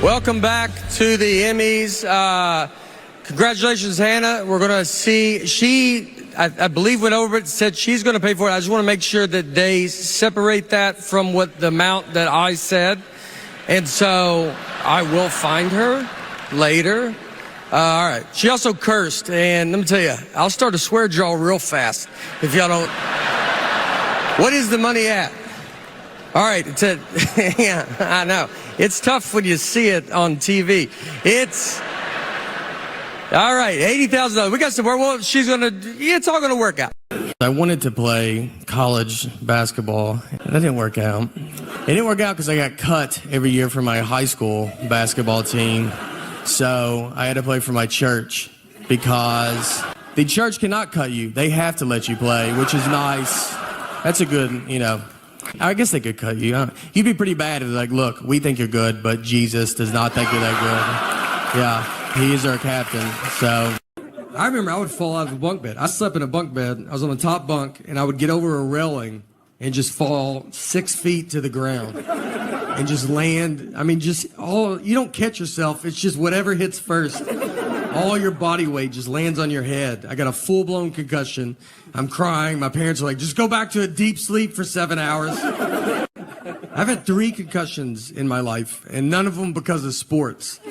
Welcome back to the Emmys. Congratulations, Hannah. We're going to see, I believe went over it, said she's going to pay for it. I just want to make sure that they separate that from what the amount that I said. And so I will find her later. All right. She also cursed. And let me tell you, I'll start a swear jar real fast if y'all don't. What is the money at? All right, it's at, yeah, I know. It's tough when you see it on TV. It's, all right, $80,000. We got some work. Well, it's all going to work out. I wanted to play college basketball. That didn't work out. It didn't work out because I got cut every year for my high school basketball team. So I had to play for my church because the church cannot cut you. They have to let you play, which is nice. That's a good, I guess they could cut you. You'd be pretty bad if they're like, look, we think you're good, but Jesus does not think you're that good. Yeah, he is our captain, so. I remember I would fall out of a bunk bed. I slept in a bunk bed. I was on the top bunk, and I would get over a railing and just fall 6 feet to the ground and just land. I mean, you don't catch yourself. It's just whatever hits first. All your body weight just lands on your head. I got a full-blown concussion. I'm crying. My parents are like, just go back to a deep sleep for 7 hours. I've had 3 concussions in my life, and none of them because of sports.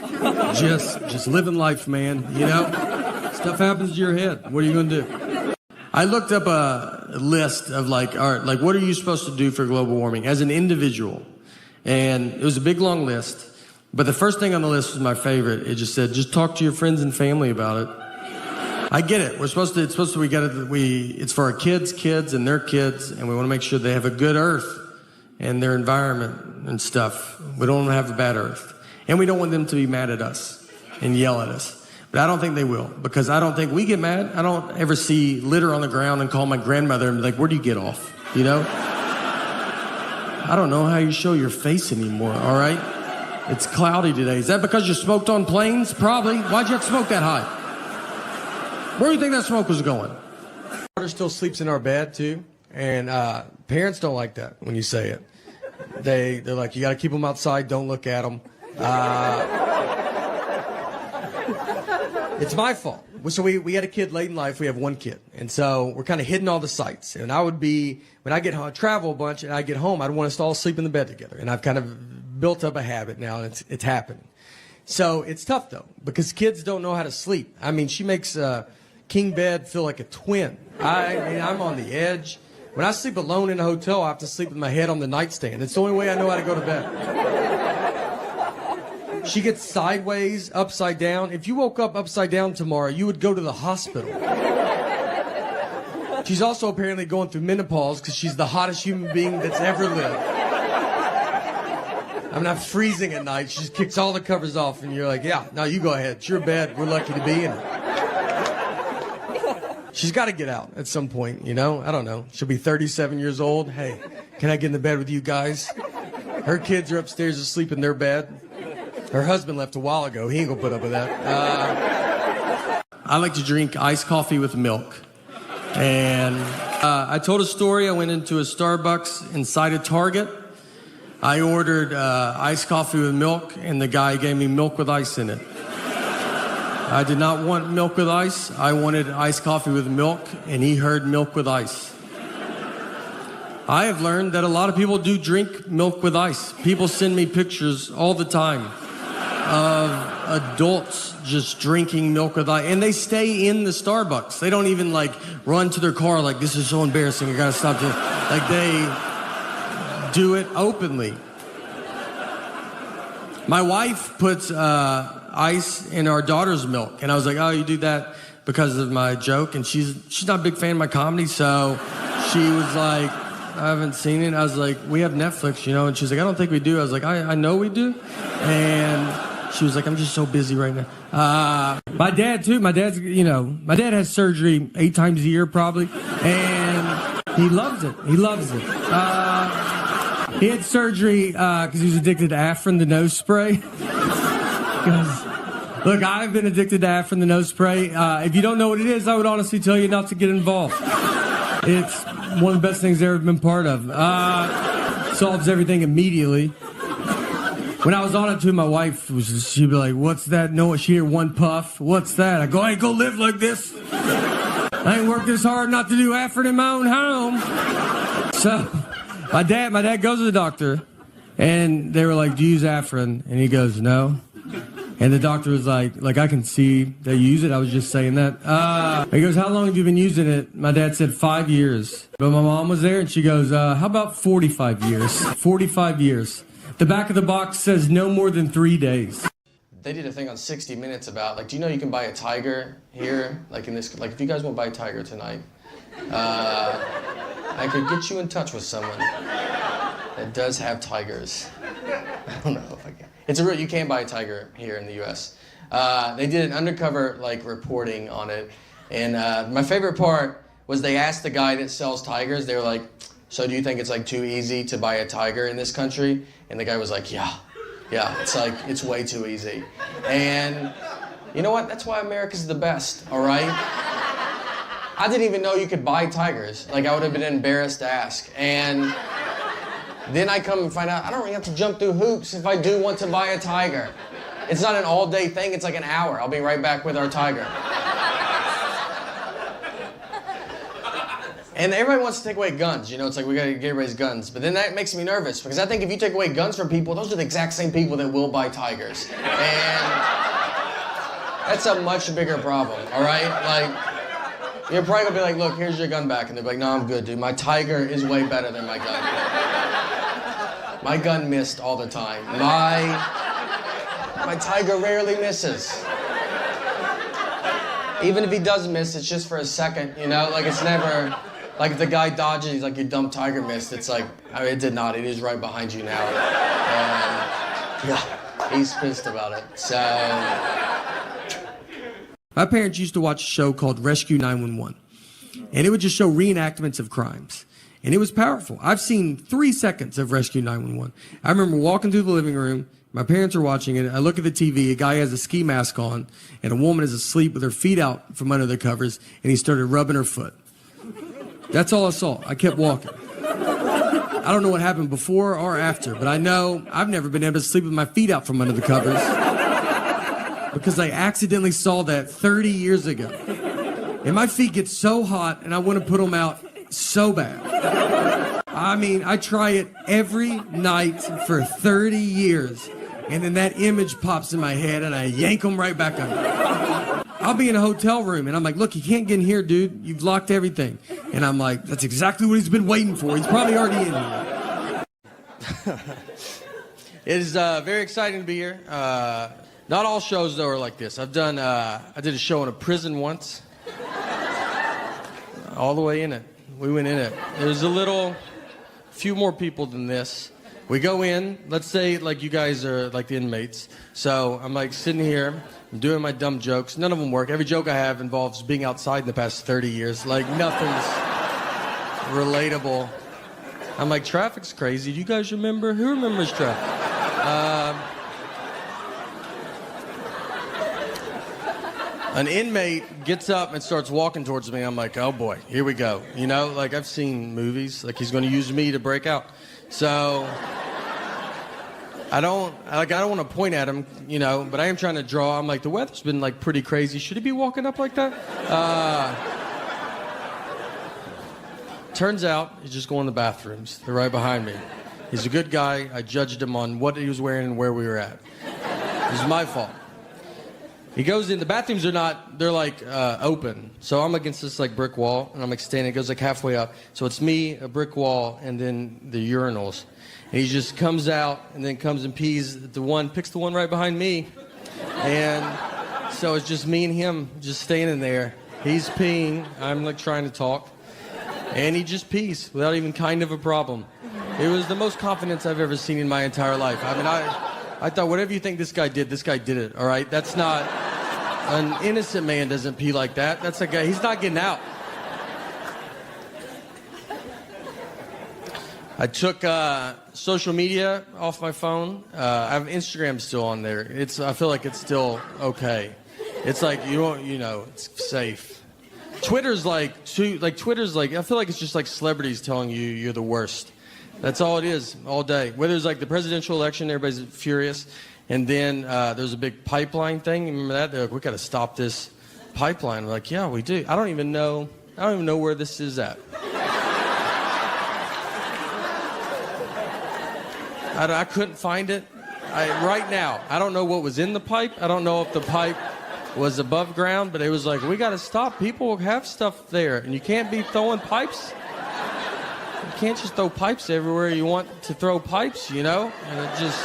Just living life, man, Stuff happens to your head. What are you going to do? I looked up a list of all right, what are you supposed to do for global warming as an individual? And it was a big, long list. But the first thing on the list was my favorite. It just said, just talk to your friends and family about it. I get it. It's for our kids and their kids, and we want to make sure they have a good earth and their environment and stuff. We don't want to have a bad earth. And we don't want them to be mad at us and yell at us. But I don't think they will, because I don't think we get mad. I don't ever see litter on the ground and call my grandmother and be like, where do you get off? I don't know how you show your face anymore, all right? It's cloudy today. Is that because you smoked on planes? Probably. Why'd you have to smoke that high? Where do you think that smoke was going? My daughter still sleeps in our bed, too. And parents don't like that when you say it. They're like, you got to keep them outside. Don't look at them. It's my fault. So we had a kid late in life. We have one kid. And so we're kind of hitting all the sites. And I would be, when I get home, I travel a bunch, and I get home, I'd want us to all sleep in the bed together. And I've kind of built up a habit now, and it's happening. So it's tough, though, because kids don't know how to sleep. I mean, she makes king bed feel like a twin. I'm on the edge. When I sleep alone in a hotel, I have to sleep with my head on the nightstand. It's the only way I know how to go to bed. She gets sideways, upside down. If you woke up upside down tomorrow, you would go to the hospital. She's also apparently going through menopause because she's the hottest human being that's ever lived. I'm not freezing at night. She just kicks all the covers off, and you're like, yeah, no, you go ahead. It's your bed. We're lucky to be in it. She's got to get out at some point, I don't know. She'll be 37 years old. Hey, can I get in the bed with you guys? Her kids are upstairs asleep in their bed. Her husband left a while ago. He ain't gonna put up with that. I like to drink iced coffee with milk. And I told a story. I went into a Starbucks inside a Target. I ordered iced coffee with milk, and the guy gave me milk with ice in it. I did not want milk with ice. I wanted iced coffee with milk, and he heard milk with ice. I have learned that a lot of people do drink milk with ice. People send me pictures all the time of adults just drinking milk with ice, and they stay in the Starbucks. They don't even run to their car like, this is so embarrassing, I gotta stop this. They do it openly. My wife puts ice in our daughter's milk, and I was like, oh, you do that because of my joke? And she's not a big fan of my comedy, so she was like, I haven't seen it. I was like, we have Netflix, and she's like, I don't think we do. I was like, I know we do. And she was like, I'm just so busy right now. My dad, too. My dad has surgery 8 times a year, probably. And he loves it. He loves it. He had surgery because he was addicted to Afrin, the nose spray. Look, I've been addicted to Afrin, the nose spray. If you don't know what it is, I would honestly tell you not to get involved. It's one of the best things I've ever been part of. Solves everything immediately. When I was on it too, my wife she'd be like, "What's that?" No, she hear one puff. What's that? I go, "I ain't gonna live like this. I ain't worked this hard not to do effort in my own home." So my dad goes to the doctor, and they were like, "Do you use Afrin?" And he goes, "No." And the doctor was like, "I can see that you use it. I was just saying that." He goes, "How long have you been using it?" My dad said 5 years. But my mom was there, and she goes, "How about 45 years?" 45 years. The back of the box says no more than 3 days. They did a thing on 60 Minutes about, like, do you know you can buy a tiger here? Like, in this, like, if you guys want to buy a tiger tonight, I could get you in touch with someone that does have tigers. I don't know if I can. It's a real, you can buy a tiger here in the U.S. They did an undercover, like, reporting on it. And my favorite part was they asked the guy that sells tigers, they were like, "So do you think it's like too easy to buy a tiger in this country?" And the guy was like, yeah, it's like, it's way too easy. And you know what? That's why America's the best, all right? I didn't even know you could buy tigers. Like, I would have been embarrassed to ask. And then I come and find out I don't really have to jump through hoops if I do want to buy a tiger. It's not an all-day thing, it's like an hour. I'll be right back with our tiger. And everybody wants to take away guns, you know, it's like we gotta get everybody's guns. But then that makes me nervous, because I think if you take away guns from people, those are the exact same people that will buy tigers. And that's a much bigger problem, all right? Like, you're probably gonna be like, "Look, here's your gun back." And they're like, "No, I'm good, dude. My tiger is way better than my gun. My gun missed all the time. My tiger rarely misses. Even if he does miss, it's just for a second, you know? Like, it's never... Like, if the guy dodges, he's like, "Your dumb tiger missed." It's like, I mean, it did not. It is right behind you now. And, yeah, he's pissed about it. So... My parents used to watch a show called Rescue 911. And it would just show reenactments of crimes. And it was powerful. I've seen 3 seconds of Rescue 911. I remember walking through the living room. My parents are watching it. I look at the TV. A guy has a ski mask on. And a woman is asleep with her feet out from under the covers. And he started rubbing her foot. That's all I saw. I kept walking. I don't know what happened before or after, but I know I've never been able to sleep with my feet out from under the covers because I accidentally saw that 30 years ago. And my feet get so hot and I want to put them out so bad. I mean, I try it every night for 30 years, and then that image pops in my head and I yank them right back under. I'll be in a hotel room, and I'm like, "Look, you can't get in here, dude. You've locked everything." And I'm like, "That's exactly what he's been waiting for. He's probably already in here." It is very exciting to be here. Not all shows, though, are like this. I did a show in a prison once. All the way in it. We went in it. There's few more people than this. We go in, let's say, like, you guys are like the inmates. So I'm like sitting here, I'm doing my dumb jokes. None of them work. Every joke I have involves being outside in the past 30 years. Like, nothing's relatable. I'm like, "Traffic's crazy. Do you guys remember? Who remembers traffic?" An inmate gets up and starts walking towards me. I'm like, "Oh boy, here we go." You know, like, I've seen movies, like he's going to use me to break out. So I don't want to point at him, you know, but I am trying to draw. I'm like, the weather's been, like, pretty crazy. Should he be walking up like that? Turns out he's just going to the bathrooms. They're right behind me. He's a good guy. I judged him on what he was wearing and where we were at. It was my fault. He goes in, the bathrooms are not, they're like open. So I'm against this like brick wall, and I'm like standing, it goes like halfway up. So it's me, a brick wall, and then the urinals. And he just comes out and then comes and pees at picks the one right behind me. And so it's just me and him just standing there. He's peeing, I'm like trying to talk. And he just pees without even kind of a problem. It was the most confidence I've ever seen in my entire life. I mean, I thought, whatever you think this guy did it, all right? That's not, an innocent man doesn't pee like that. That's a guy, he's not getting out. I took social media off my phone. I have Instagram still on there. I feel like it's still okay. It's like, it's safe. Twitter's like, I feel like it's just like celebrities telling you you're the worst. That's all it is, all day. Whether it's like the presidential election, everybody's furious. And then there's a big pipeline thing. Remember that? They're like, we got to stop this pipeline. We're like, yeah, we do. I don't even know where this is at. I couldn't find it. Right now, I don't know what was in the pipe. I don't know if the pipe was above ground, but it was like, we got to stop. People have stuff there, and you can't be throwing pipes. You can't just throw pipes everywhere you want to throw pipes, you know? And it just...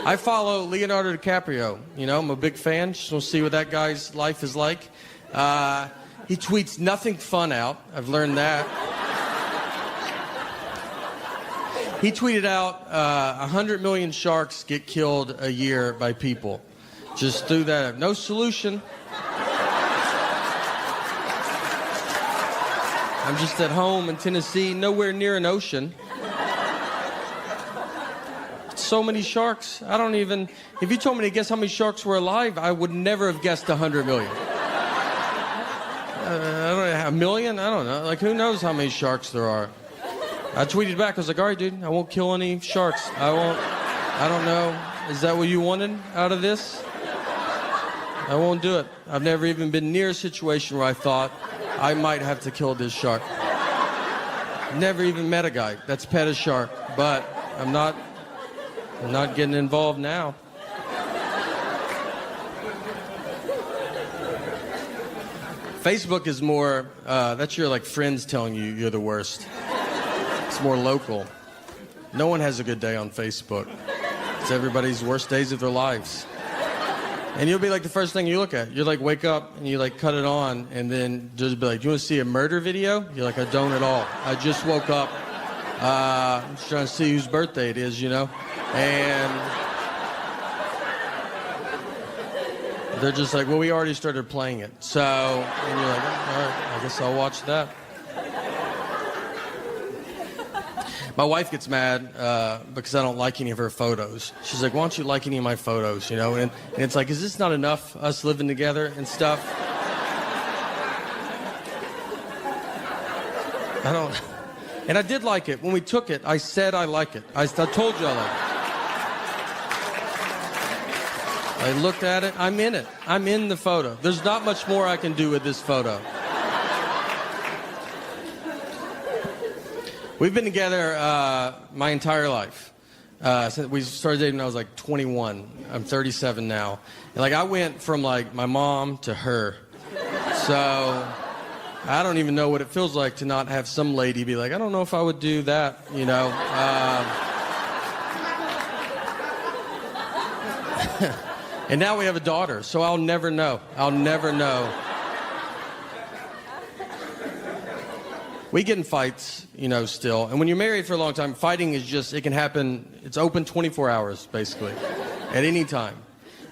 I follow Leonardo DiCaprio. You know, I'm a big fan. Just want to see what that guy's life is like. He tweets nothing fun out. I've learned that. He tweeted out 100 million sharks get killed a year by people. Just threw that up. No solution. I'm just at home in Tennessee, nowhere near an ocean. So many sharks. I don't even... If you told me to guess how many sharks were alive, I would never have guessed 100 million. I don't know, a million? I don't know. Like, who knows how many sharks there are? I tweeted back. I was like, all right, dude, I won't kill any sharks. I don't know. Is that what you wanted out of this? I won't do it. I've never even been near a situation where I thought I might have to kill this shark. Never even met a guy that's pet a shark, but I'm not getting involved now. Facebook is more, that's your like friends telling you you're the worst. It's more local. No one has a good day on Facebook. It's everybody's worst days of their lives. And you'll be like the first thing you look at. You like wake up and you like cut it on and then just be like, do you want to see a murder video? You're like, I don't at all. I just woke up. I'm just trying to see whose birthday it is, you know? And they're just like, well, we already started playing it. So, and you're like, all right, I guess I'll watch that. My wife gets mad because I don't like any of her photos. She's like, why don't you like any of my photos, you know? And it's like, is this not enough, us living together and stuff? I don't... And I did like it. When we took it, I said I like it. I told you I like it. I looked at it. I'm in it. I'm in the photo. There's not much more I can do with this photo. We've been together my entire life. Since we started dating when I was like 21. I'm 37 now. And like I went from like my mom to her. So I don't even know what it feels like to not have some lady be like, I don't know if I would do that, you know. And now we have a daughter, so I'll never know. I'll never know. We get in fights, you know, still. And when you're married for a long time, fighting is just, it can happen, it's open 24 hours, basically, at any time.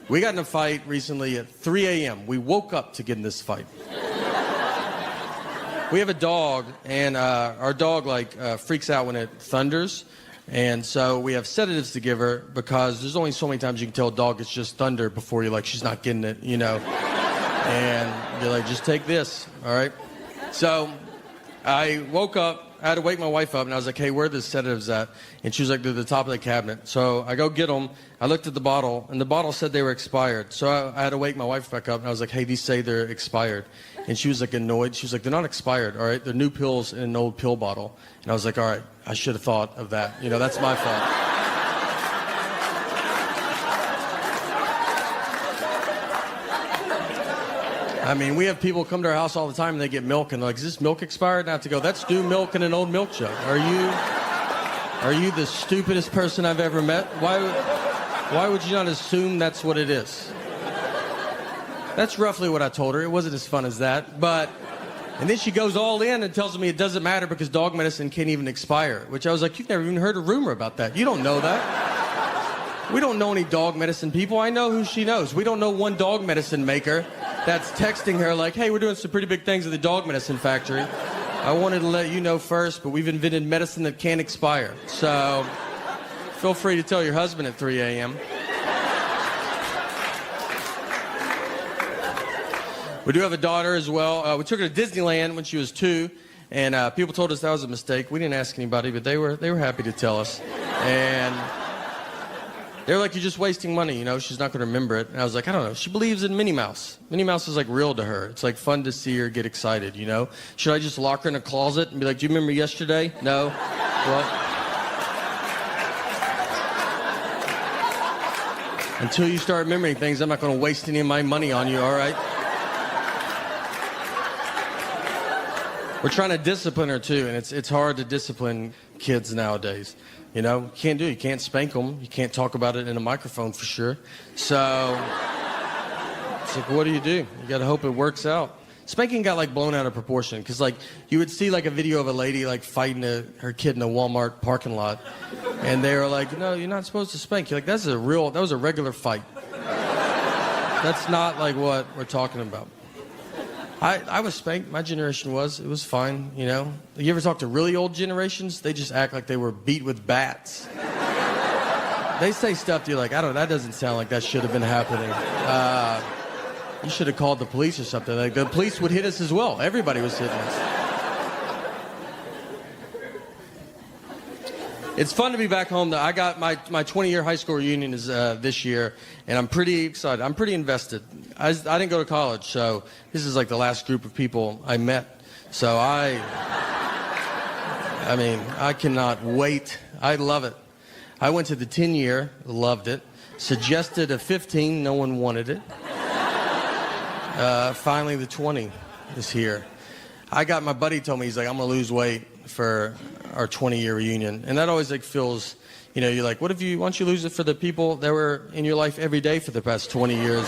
We got in a fight recently at 3 a.m. We woke up to get in this fight. We have a dog, and our dog, like, freaks out when it thunders. And so we have sedatives to give her because there's only so many times you can tell a dog it's just thunder before you're like, she's not getting it, you know. And you're like, just take this, all right? So I woke up, I had to wake my wife up, and I was like, hey, where are the sedatives at? And she was like, they're at the top of the cabinet. So I go get them. I looked at the bottle, and the bottle said they were expired. So I had to wake my wife back up, and I was like, hey, these say they're expired. And she was like annoyed. She was like, they're not expired, all right? They're new pills in an old pill bottle. And I was like, all right, I should have thought of that. You know, that's my fault. I mean, we have people come to our house all the time and they get milk and they're like, is this milk expired? And I have to go, that's new milk in an old milk jug. Are you the stupidest person I've ever met? Why would you not assume that's what it is? That's roughly what I told her. It wasn't as fun as that, but... And then she goes all in and tells me it doesn't matter because dog medicine can't even expire, which I was like, you've never even heard a rumor about that. You don't know that. We don't know any dog medicine people. I know who she knows. We don't know one dog medicine maker that's texting her like, hey, we're doing some pretty big things at the dog medicine factory. I wanted to let you know first, but we've invented medicine that can't expire. So feel free to tell your husband at 3 a.m. We do have a daughter as well. We took her to Disneyland when she was 2, And people told us that was a mistake. We didn't ask anybody, but they were happy to tell us. And they were like, you're just wasting money, you know, she's not going to remember it. And I was like, I don't know. She believes in Minnie Mouse. Minnie Mouse is like real to her. It's like fun to see her get excited, you know. Should I just lock her in a closet and be like, do you remember yesterday? No? What? Until you start remembering things, I'm not going to waste any of my money on you, all right? We're trying to discipline her, too, and it's hard to discipline kids nowadays. You know, you can't do it. You can't spank them. You can't talk about it in a microphone for sure. So it's like, what do? You got to hope it works out. Spanking got, like, blown out of proportion because, like, you would see, like, a video of a lady, like, fighting her kid in a Walmart parking lot, and they were like, no, you're not supposed to spank. You're like, that was a regular fight. That's not, like, what we're talking about. I was spanked. My generation was. It was fine, you know. You ever talk to really old generations? They just act like they were beat with bats. They say stuff to you like, I don't know, that doesn't sound like that should have been happening. You should have called the police or something. Like, the police would hit us as well. Everybody was hitting us. It's fun to be back home, though. I got my 20-year high school reunion is this year, and I'm pretty excited. I'm pretty invested. I didn't go to college, so this is like the last group of people I met. So I cannot wait. I love it. I went to the 10-year, loved it. Suggested a 15, no one wanted it. Finally, the 20 is here. My buddy told me, he's like, I'm going to lose weight for our 20-year reunion. And that always like feels, you know, you're like, why don't you lose it for the people that were in your life every day for the past 20 years?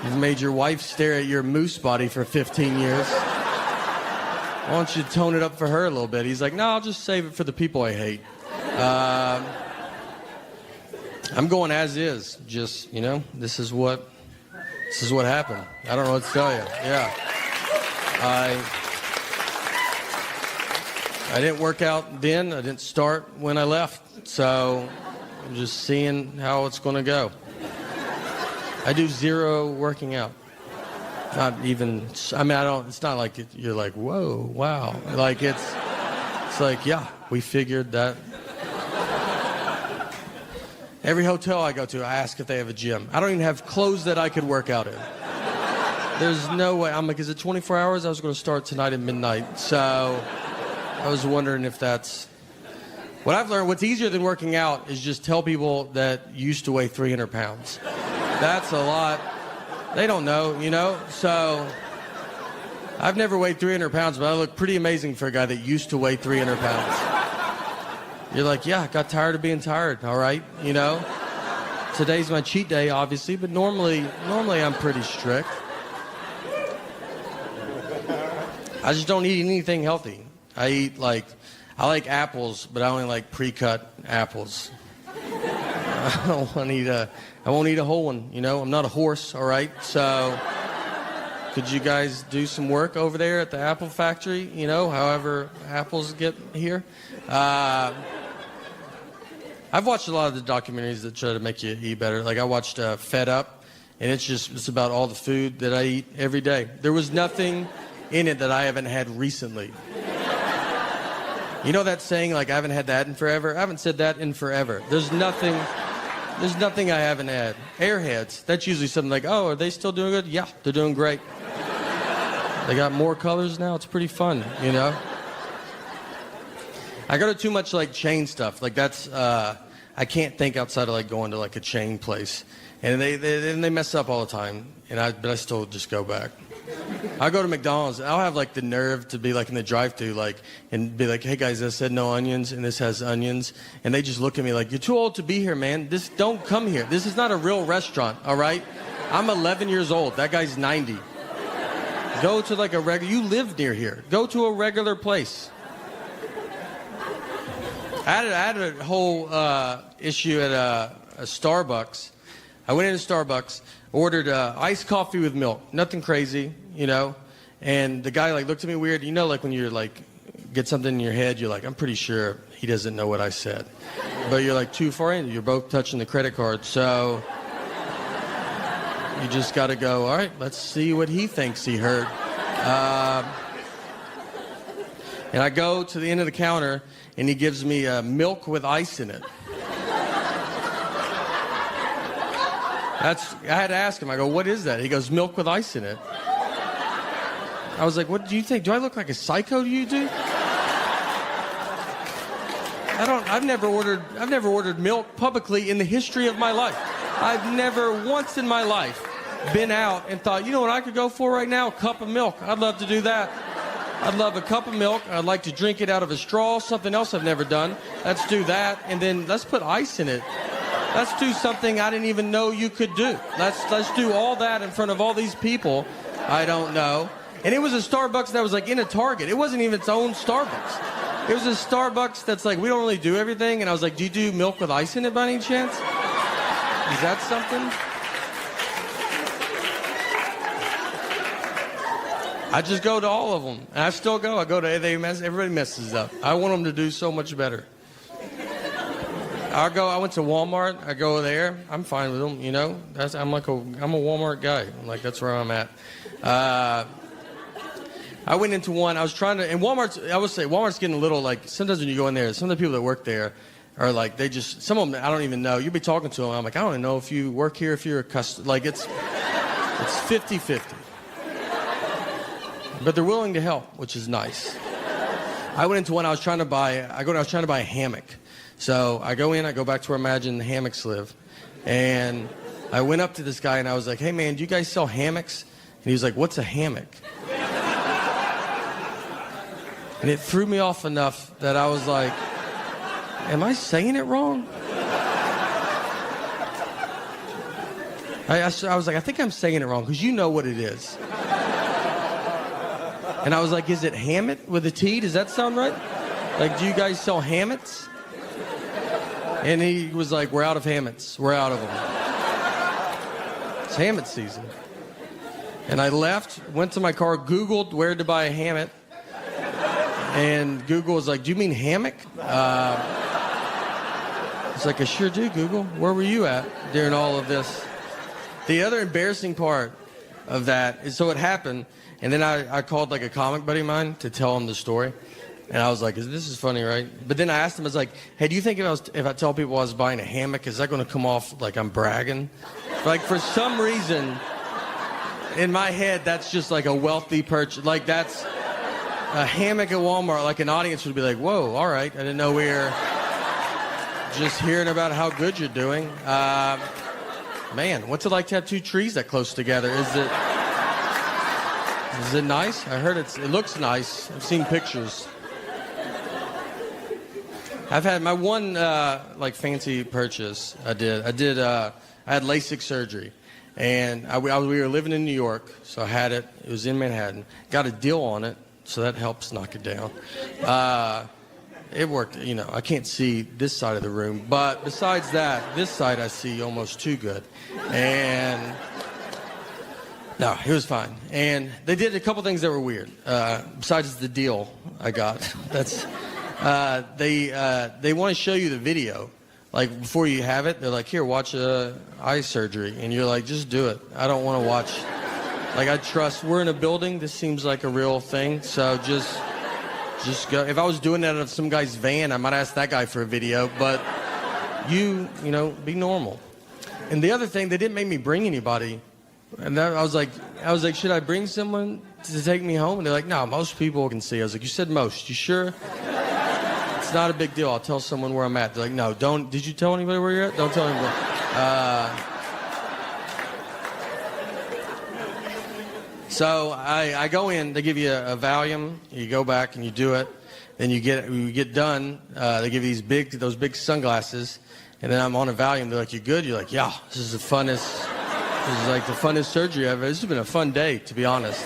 You've made your wife stare at your moose body for 15 years. Why don't you tone it up for her a little bit? He's like, no, I'll just save it for the people I hate. I'm going as is. Just, you know, this is what happened. I don't know what to tell you. Yeah. I didn't work out then. I didn't start when I left. So I'm just seeing how it's going to go. I do zero working out. Not even, I mean, it's not like you're like, whoa, wow. Like it's like, yeah, we figured that. Every hotel I go to, I ask if they have a gym. I don't even have clothes that I could work out in. There's no way. I'm like, is it 24 hours? I was going to start tonight at midnight. So I was wondering if that's... What I've learned, what's easier than working out is just tell people that you used to weigh 300 pounds. That's a lot. They don't know, you know? So I've never weighed 300 pounds, but I look pretty amazing for a guy that used to weigh 300 pounds. You're like, yeah, I got tired of being tired, all right? You know? Today's my cheat day, obviously, but normally I'm pretty strict. I just don't eat anything healthy. I like apples, but I only like pre-cut apples. I won't eat a whole one, you know? I'm not a horse, all right? So could you guys do some work over there at the apple factory, you know, however apples get here? I've watched a lot of the documentaries that try to make you eat better. Like I watched Fed Up, and it's about all the food that I eat every day. There was nothing in it that I haven't had recently. You know that saying, like, I haven't had that in forever? I haven't said that in forever. There's nothing I haven't had. Airheads, that's usually something like, oh, are they still doing good? Yeah, they're doing great. They got more colors now. It's pretty fun, you know? I go to too much, like, chain stuff. Like, that's, I can't think outside of, like, going to, like, a chain place. And they mess up all the time. But I still just go back. I go to McDonald's, and I'll have, like, the nerve to be, like, in the drive-thru, like, and be like, hey, guys, I said no onions, and this has onions. And they just look at me like, you're too old to be here, man. Don't come here. This is not a real restaurant, all right? I'm 11 years old. That guy's 90. Go to, like, you live near here. Go to a regular place. I had a whole issue at a Starbucks. I went into Starbucks, ordered iced coffee with milk. Nothing crazy, you know. And the guy like looked at me weird. You know, like when you're like, get something in your head, you're like, I'm pretty sure he doesn't know what I said. But you're like too far in. You're both touching the credit card. So you just got to go, all right, let's see what he thinks he heard. And I go to the end of the counter, and he gives me milk with ice in it. I had to ask him, I go, what is that? He goes, milk with ice in it. I was like, what do you think? Do I look like a psycho to you, dude? I've never ordered milk publicly in the history of my life. I've never once in my life been out and thought, you know what I could go for right now? A cup of milk. I'd love to do that. I'd love a cup of milk. I'd like to drink it out of a straw, something else I've never done. Let's do that, and then let's put ice in it. Let's do something I didn't even know you could do. Let's do all that in front of all these people I don't know. And it was a Starbucks that was like in a Target. It wasn't even its own Starbucks. It was a Starbucks that's like, we don't really do everything. And I was like, do you do milk with ice in it by any chance? Is that something? I just go to all of them. And I still go. I go to everybody messes up. I want them to do so much better. I went to Walmart. I go there. I'm fine with them, you know. I'm a Walmart guy. Like, that's where I'm at. I went into one. I was trying to, and Walmart's getting a little like, sometimes when you go in there, some of the people that work there are like, some of them, I don't even know. You'll be talking to them. I'm like, I don't even know if you work here, if you're a customer. Like, it's 50-50. But they're willing to help, which is nice. I went into one. I was trying to buy a hammock. So I go in. I go back to where I imagine the hammocks live, and I went up to this guy and I was like, "Hey man, do you guys sell hammocks?" And he was like, "What's a hammock?" And it threw me off enough that I was like, "Am I saying it wrong?" I was like, "I think I'm saying it wrong because you know what it is." And I was like, "Is it hammock with a T? Does that sound right? Like, do you guys sell hammocks?" And he was like, "We're out of hammocks. We're out of them. It's hammock season." And I left, went to my car, Googled where to buy a hammock. And Google was like, "Do you mean hammock?" I was like, "I sure do, Google. Where were you at during all of this?" The other embarrassing part of that is, so it happened, and then I called like a comic buddy of mine to tell him the story. And I was like, this is funny, right? But then I asked him, I was like, "Hey, do you think if I tell people I was buying a hammock, is that going to come off like I'm bragging?" Like, for some reason, in my head, that's just like a wealthy purchase. Like, that's a hammock at Walmart. Like, an audience would be like, "Whoa, all right. I didn't know we were just hearing about how good you're doing." Man, what's it like to have two trees that close together? Is it nice? I heard it looks nice. I've seen pictures. I've had my one like fancy purchase. I had LASIK surgery, and we were living in New York, so I had it. It was in Manhattan. Got a deal on it, so that helps knock it down. It worked. You know, I can't see this side of the room, but besides that, this side I see almost too good. And no, it was fine. And they did a couple things that were weird. Besides the deal I got, they want to show you the video, like before you have it. They're like, "Here, watch eye surgery," and you're like, "Just do it. I don't want to watch." Like, I trust. We're in a building. This seems like a real thing, so just go. If I was doing that out of some guy's van, I might ask that guy for a video. But you know, be normal. And the other thing, they didn't make me bring anybody. And then I was like, "Should I bring someone to take me home?" And they're like, "No, most people can see." I was like, "You said most. You sure?" "It's not a big deal. I'll tell someone where I'm at." They're like, "No, don't. Did you tell anybody where you're at? Don't tell anybody." So I go in. They give you a Valium. You go back and you do it. Then you get done. They give you those big sunglasses. And then I'm on a Valium. They're like, "You good?" You're like, "Yeah. This is the funnest. This is like the funnest surgery ever. This has been a fun day, to be honest."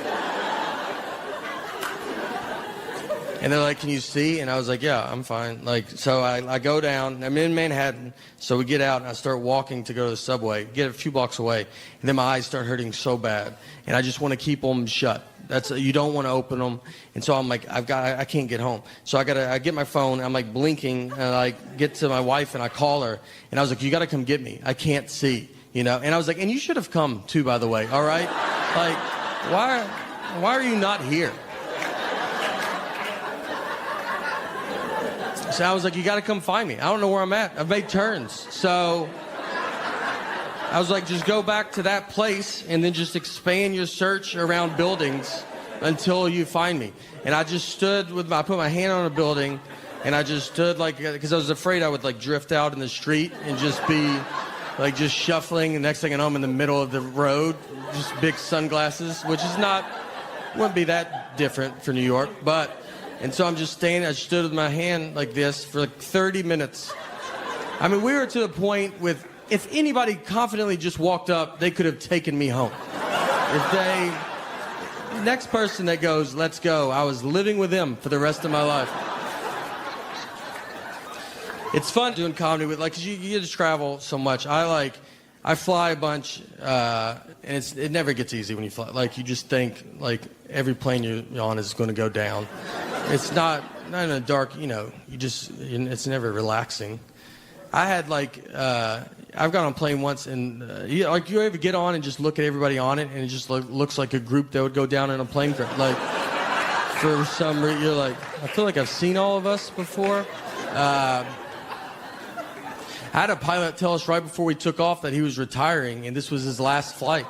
And they're like, "Can you see?" And I was like, "Yeah, I'm fine." Like, so I go down. I'm in Manhattan, so we get out and I start walking to go to the subway. Get a few blocks away, and then my eyes start hurting so bad, and I just want to keep them shut. You don't want to open them, and so I'm like, I can't get home. So I get my phone. And I'm like blinking, and I get to my wife and I call her, and I was like, "You got to come get me. I can't see." You know, and I was like, "And you should have come too, by the way. All right, like, why are you not here?" So I was like, you got to come find me. I don't know where I'm at. I've made turns. So I was like, just go back to that place and then just expand your search around buildings until you find me. And I just stood I put my hand on a building, and I just stood like, because I was afraid I would like drift out in the street and just be like just shuffling. And next thing I know, I'm in the middle of the road, just big sunglasses, which is wouldn't be that different for New York. And so I'm just standing, I stood with my hand like this for like 30 minutes. I mean, we were to the point with, if anybody confidently just walked up, they could have taken me home. Next person that goes, let's go, I was living with them for the rest of my life. It's fun doing comedy with, like, 'cause you get to travel so much. I fly a bunch, and it never gets easy when you fly. Like, you just think, like, every plane you're on is going to go down. It's not in a dark, it's never relaxing. I had, I've gone on a plane once, and you ever get on and just look at everybody on it, and it just looks like a group that would go down in a plane crash. Like, for some reason, you're like, I feel like I've seen all of us before. I had a pilot tell us right before we took off that he was retiring, and this was his last flight.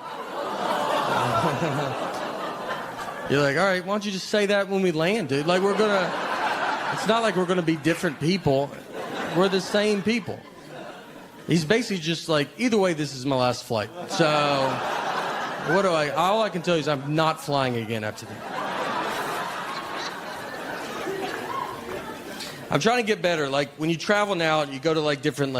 You're like, all right, why don't you just say that when we land, dude? Like, it's not like we're gonna be different people. We're the same people. He's basically just like, either way, this is my last flight. So, all I can tell you is I'm not flying again after that. I'm trying to get better. Like, when you travel now, you go to like different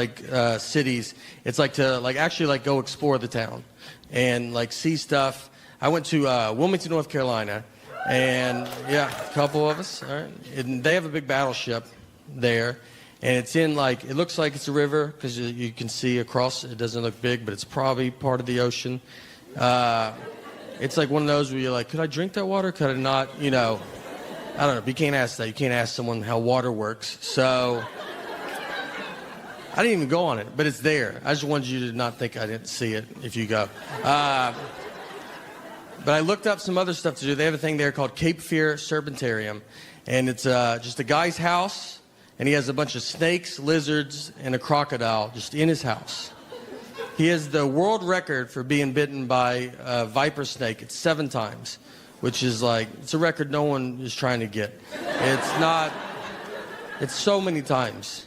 cities. It's like to actually go explore the town and like see stuff. I went to Wilmington, North Carolina, and yeah, a couple of us. All right, and they have a big battleship there. And it's in it looks like it's a river because you can see across. It doesn't look big, but it's probably part of the ocean. It's like one of those where you're like, could I drink that water? Could I not? I don't know. But you can't ask that. You can't ask someone how water works. So I didn't even go on it, but it's there. I just wanted you to not think I didn't see it if you go. But I looked up some other stuff to do. They have a thing there called Cape Fear Serpentarium, and it's just a guy's house. And he has a bunch of snakes, lizards, and a crocodile just in his house. He has the world record for being bitten by a viper snake. It's 7 times, which is it's a record no one is trying to get. It's so many times.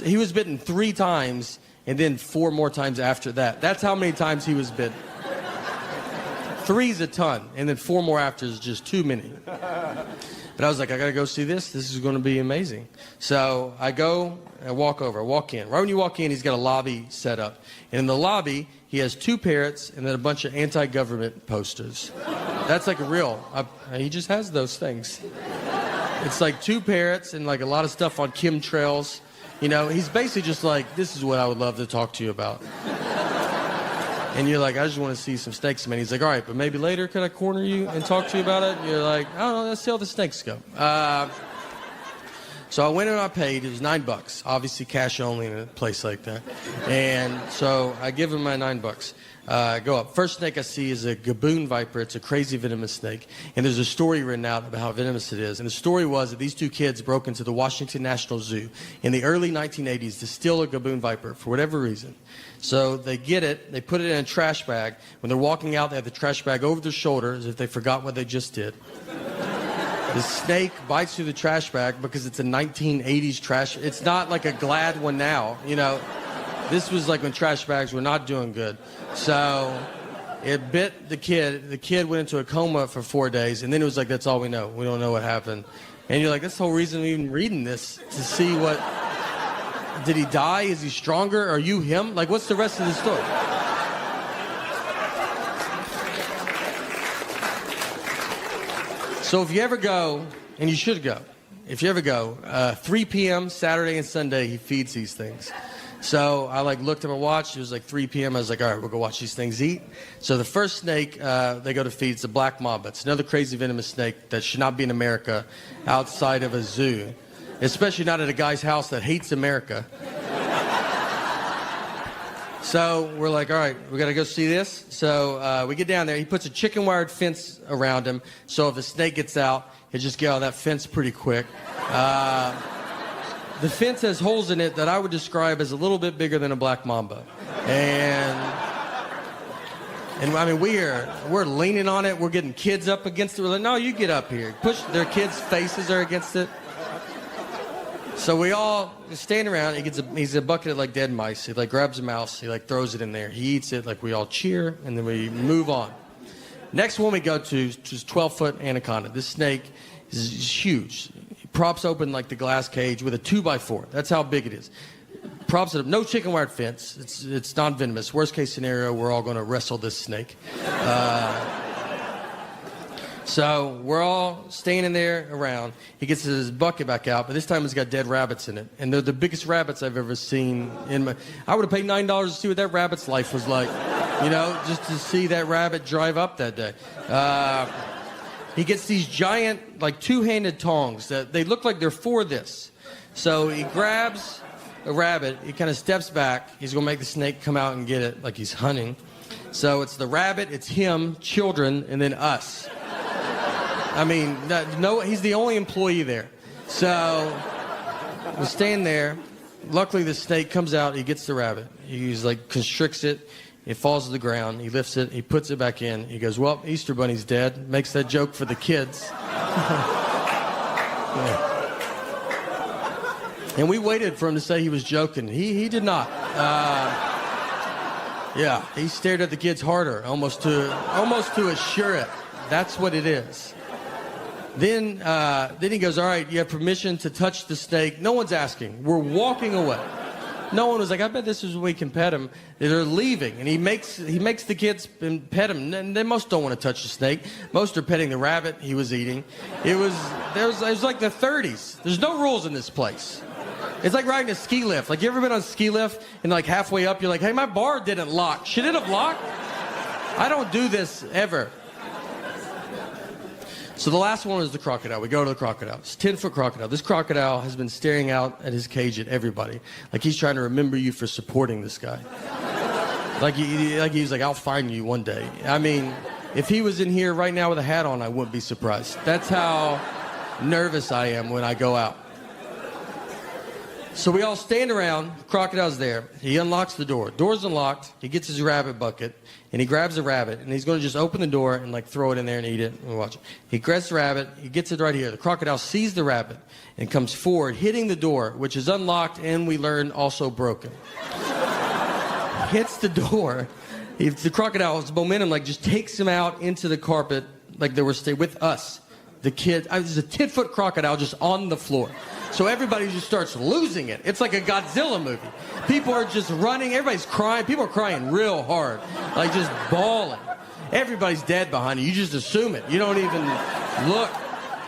He was bitten 3 times, and then 4 more times after that. That's how many times he was bitten. 3's a ton, and then 4 more after is just too many. But I was like, I gotta go see this. This is gonna be amazing. So I go, I walk in. Right when you walk in, he's got a lobby set up. And in the lobby, he has 2 parrots and then a bunch of anti-government posters. That's like he just has those things. It's like 2 parrots and like a lot of stuff on chemtrails. He's basically just like, this is what I would love to talk to you about. And you're like, I just want to see some snakes, man. He's like, all right, but maybe later could I corner you and talk to you about it? And you're like, I don't know, let's see how the snakes go. So I went and I paid. It was $9, obviously cash only in a place like that. And so I give him my $9. I go up. First snake I see is a gaboon viper. It's a crazy venomous snake. And there's a story written out about how venomous it is. And the story was that these 2 kids broke into the Washington National Zoo in the early 1980s to steal a gaboon viper for whatever reason. So they get it, they put it in a trash bag. When they're walking out, they have the trash bag over their shoulder as if they forgot what they just did. The snake bites through the trash bag because it's a 1980s trash. It's not like a Glad one now, This was like when trash bags were not doing good. So it bit the kid. The kid went into a coma for 4 days, and then it was like, that's all we know. We don't know what happened. And you're like, that's the whole reason I'm even reading this, to see what... Did he die? Is he stronger? Are you him? Like, what's the rest of the story? So if you ever go, and you should go, 3 p.m. Saturday and Sunday, he feeds these things. So I looked at my watch. It was 3 p.m. I was like, all right, we'll go watch these things eat. So the first snake they go to feed is the black mamba. It's another crazy venomous snake that should not be in America outside of a zoo. Especially not at a guy's house that hates America. So we're like, all right, we got to go see this. So we get down there. He puts a chicken wired fence around him. So if a snake gets out, he'll just get out of that fence pretty quick. The fence has holes in it that I would describe as a little bit bigger than a black mamba. And I mean, we're leaning on it. We're getting kids up against it. We're like, no, you get up here. Push, their kids' faces are against it. So we all stand around. He's a bucket of like dead mice. He like grabs a mouse. He like throws it in there. He eats it. Like we all cheer, and then we move on. Next one we go to is 12-foot anaconda. This snake is huge. He props open like the glass cage with a 2x4. That's how big it is. Props it up. No chicken wire fence. It's non-venomous. Worst case scenario, we're all going to wrestle this snake. So we're all standing there around. He gets his bucket back out, but this time it's got dead rabbits in it. And they're the biggest rabbits I've ever seen in my... I would have paid $9 to see what that rabbit's life was like. You know, just to see that rabbit drive up that day. He gets these giant, like, two-handed tongs that they look like they're for this. So he grabs a rabbit. He kind of steps back. He's going to make the snake come out and get it like he's hunting. So it's the rabbit, it's him, children, and then us. I mean, no, he's the only employee there. So we stand there. Luckily, the snake comes out. He gets the rabbit. He's like constricts it. It falls to the ground. He lifts it. He puts it back in. He goes, well, Easter Bunny's dead. Makes that joke for the kids. Yeah. And we waited for him to say he was joking. He did not. Yeah, he stared at the kids harder, almost to assure it. That's what it is. Then he goes, all right, you have permission to touch the snake. No one's asking. We're walking away. No one was like, I bet this is when we can pet him. They're leaving, and he makes the kids pet him. And they most don't want to touch the snake. Most are petting the rabbit he was eating. It was like the 30s. There's no rules in this place. It's like riding a ski lift. Like, you ever been on a ski lift, and like halfway up, you're like, hey, my bar didn't lock. Should it have locked? I don't do this ever. So the last one is the crocodile. We go to the crocodile. It's a 10-foot crocodile. This crocodile has been staring out at his cage at everybody. Like he's trying to remember you for supporting this guy. Like he's like, I'll find you one day. I mean, if he was in here right now with a hat on, I wouldn't be surprised. That's how nervous I am when I go out. So we all stand around. The crocodile's there. He unlocks the door. Door's unlocked. He gets his rabbit bucket, and he grabs a rabbit, and he's going to just open the door and like throw it in there and eat it and watch it. He grabs the rabbit. He gets it right here. The crocodile sees the rabbit and comes forward, hitting the door, which is unlocked and we learn also broken. Hits the door. The crocodile's momentum like just takes him out into the carpet like they were staying with us. The kid, there's a 10-foot crocodile just on the floor. So everybody just starts losing it. It's like a Godzilla movie. People are just running. Everybody's crying. People are crying real hard. Like just bawling. Everybody's dead behind you. You just assume it. You don't even look.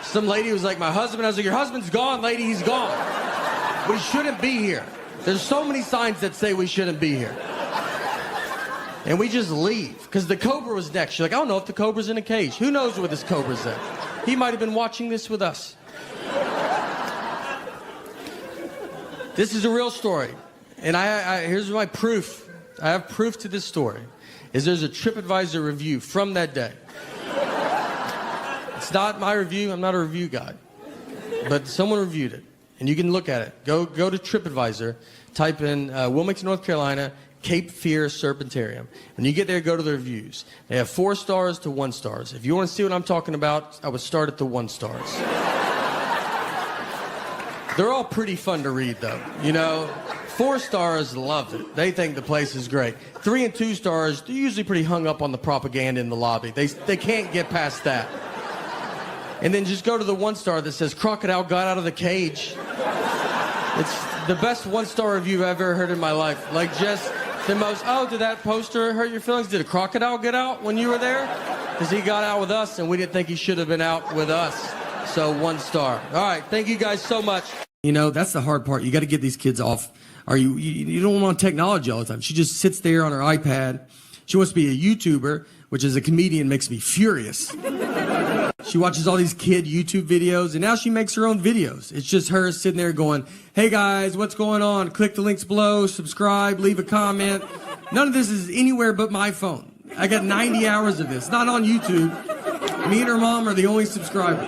Some lady was like, my husband. I was like, your husband's gone, lady. He's gone. We shouldn't be here. There's so many signs that say we shouldn't be here. And we just leave. Because the cobra was next. She's like, I don't know if the cobra's in a cage. Who knows where this cobra's at? He might have been watching this with us. This is a real story. And here's my proof. I have proof to this story. Is there's a TripAdvisor review from that day. It's not my review. I'm not a review guy. But someone reviewed it. And you can look at it. Go to TripAdvisor. Type in Wilmington, North Carolina, Cape Fear Serpentarium. When you get there, go to the reviews. They have 4 stars to 1 stars. If you want to see what I'm talking about, I would start at the 1 stars. They're all pretty fun to read, though. You know, 4 stars loved it. They think the place is great. 3 and 2 stars, they're usually pretty hung up on the propaganda in the lobby. They can't get past that. And then just go to the 1 star that says, crocodile got out of the cage. It's the best 1-star review I've ever heard in my life. Like, just the most, oh, did that poster hurt your feelings? Did a crocodile get out when you were there? Because he got out with us, and we didn't think he should have been out with us. So 1 star. All right, thank you guys so much. You know, that's the hard part. You got to get these kids off. You don't want technology all the time. She just sits there on her iPad. She wants to be a YouTuber, which as a comedian makes me furious. She watches all these kid YouTube videos, and now she makes her own videos. It's just her sitting there going, hey guys, what's going on? Click the links below, subscribe, leave a comment. None of this is anywhere but my phone. I got 90 hours of this, not on YouTube. Me and her mom are the only subscribers.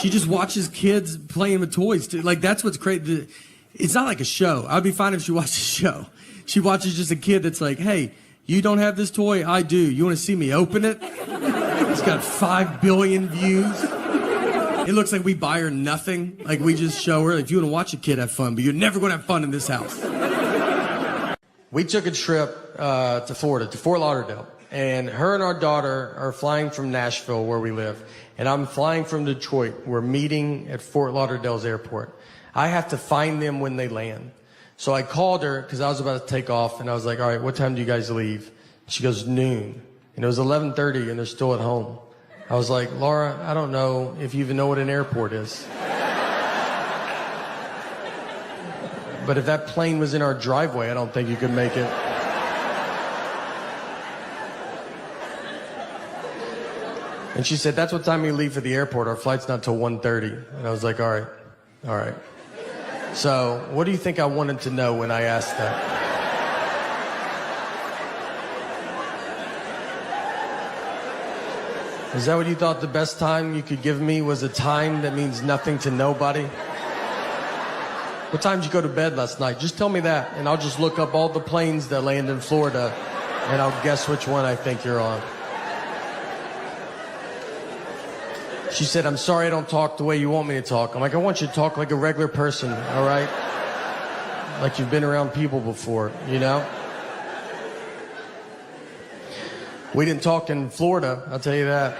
She just watches kids playing with toys. Too. Like, that's what's crazy. It's not like a show. I'd be fine if she watched a show. She watches just a kid that's like, hey, you don't have this toy? I do. You want to see me open it? It's got 5 billion views. It looks like we buy her nothing. Like, we just show her, if you want to watch a kid have fun, but you're never going to have fun in this house. We took a trip to Florida, to Fort Lauderdale. And her and our daughter are flying from Nashville, where we live. And I'm flying from Detroit. We're meeting at Fort Lauderdale's airport. I have to find them when they land. So I called her because I was about to take off. And I was like, all right, what time do you guys leave? She goes, noon. And it was 11:30 and they're still at home. I was like, Laura, I don't know if you even know what an airport is. But if that plane was in our driveway, I don't think you could make it. And she said, that's what time we leave for the airport. Our flight's not till 1:30. And I was like, all right. So what do you think I wanted to know when I asked that? Is that what you thought the best time you could give me was a time that means nothing to nobody? What time did you go to bed last night? Just tell me that, and I'll just look up all the planes that land in Florida, and I'll guess which one I think you're on. She said, I'm sorry I don't talk the way you want me to talk. I'm like, I want you to talk like a regular person, all right? Like you've been around people before, you know? We didn't talk in Florida, I'll tell you that.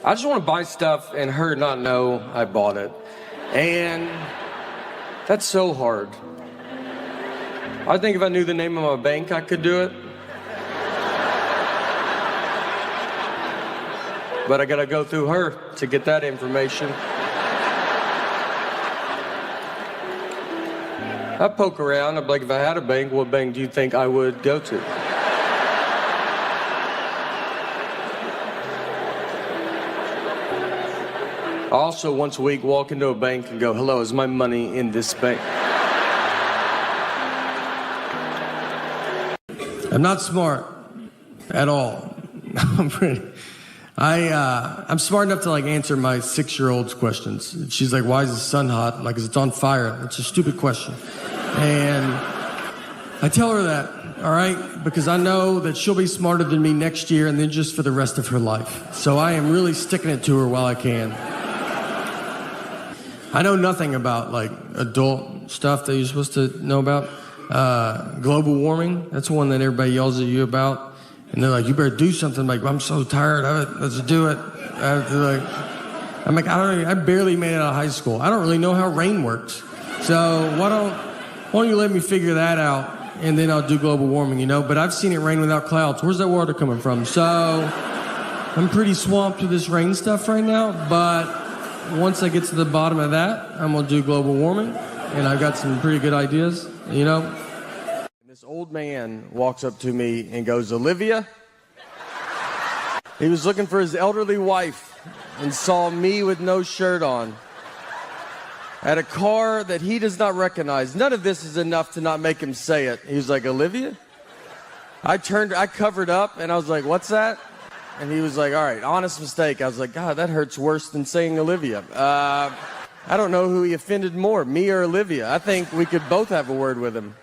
I just want to buy stuff and her not know I bought it. And that's so hard. I think if I knew the name of my bank, I could do it. But I gotta go through her to get that information. I poke around, I'm like, if I had a bank, what bank do you think I would go to? I also, once a week, walk into a bank and go, hello, is my money in this bank? I'm not smart at all. I'm smart enough to like answer my 6-year-old's questions. She's like, why is the sun hot? I'm like, 'cause it's on fire. It's a stupid question. And I tell her that, all right, because I know that she'll be smarter than me next year and then just for the rest of her life. So I am really sticking it to her while I can. I know nothing about like adult stuff that you're supposed to know about. Global warming, that's one that everybody yells at you about. And they're like, you better do something. I'm like, I'm so tired of it. Let's do it. I'm like, I barely made it out of high school. I don't really know how rain works. So why don't you let me figure that out, and then I'll do global warming, you know? But I've seen it rain without clouds. Where's that water coming from? So I'm pretty swamped with this rain stuff right now. But once I get to the bottom of that, I'm going to do global warming. And I've got some pretty good ideas, you know? This old man walks up to me and goes, Olivia? He was looking for his elderly wife and saw me with no shirt on at a car that he does not recognize. None of this is enough to not make him say it. He was like, Olivia? I covered up and I was like, what's that? And he was like, all right, honest mistake. I was like, God, that hurts worse than saying Olivia. I don't know who he offended more, me or Olivia. I think we could both have a word with him.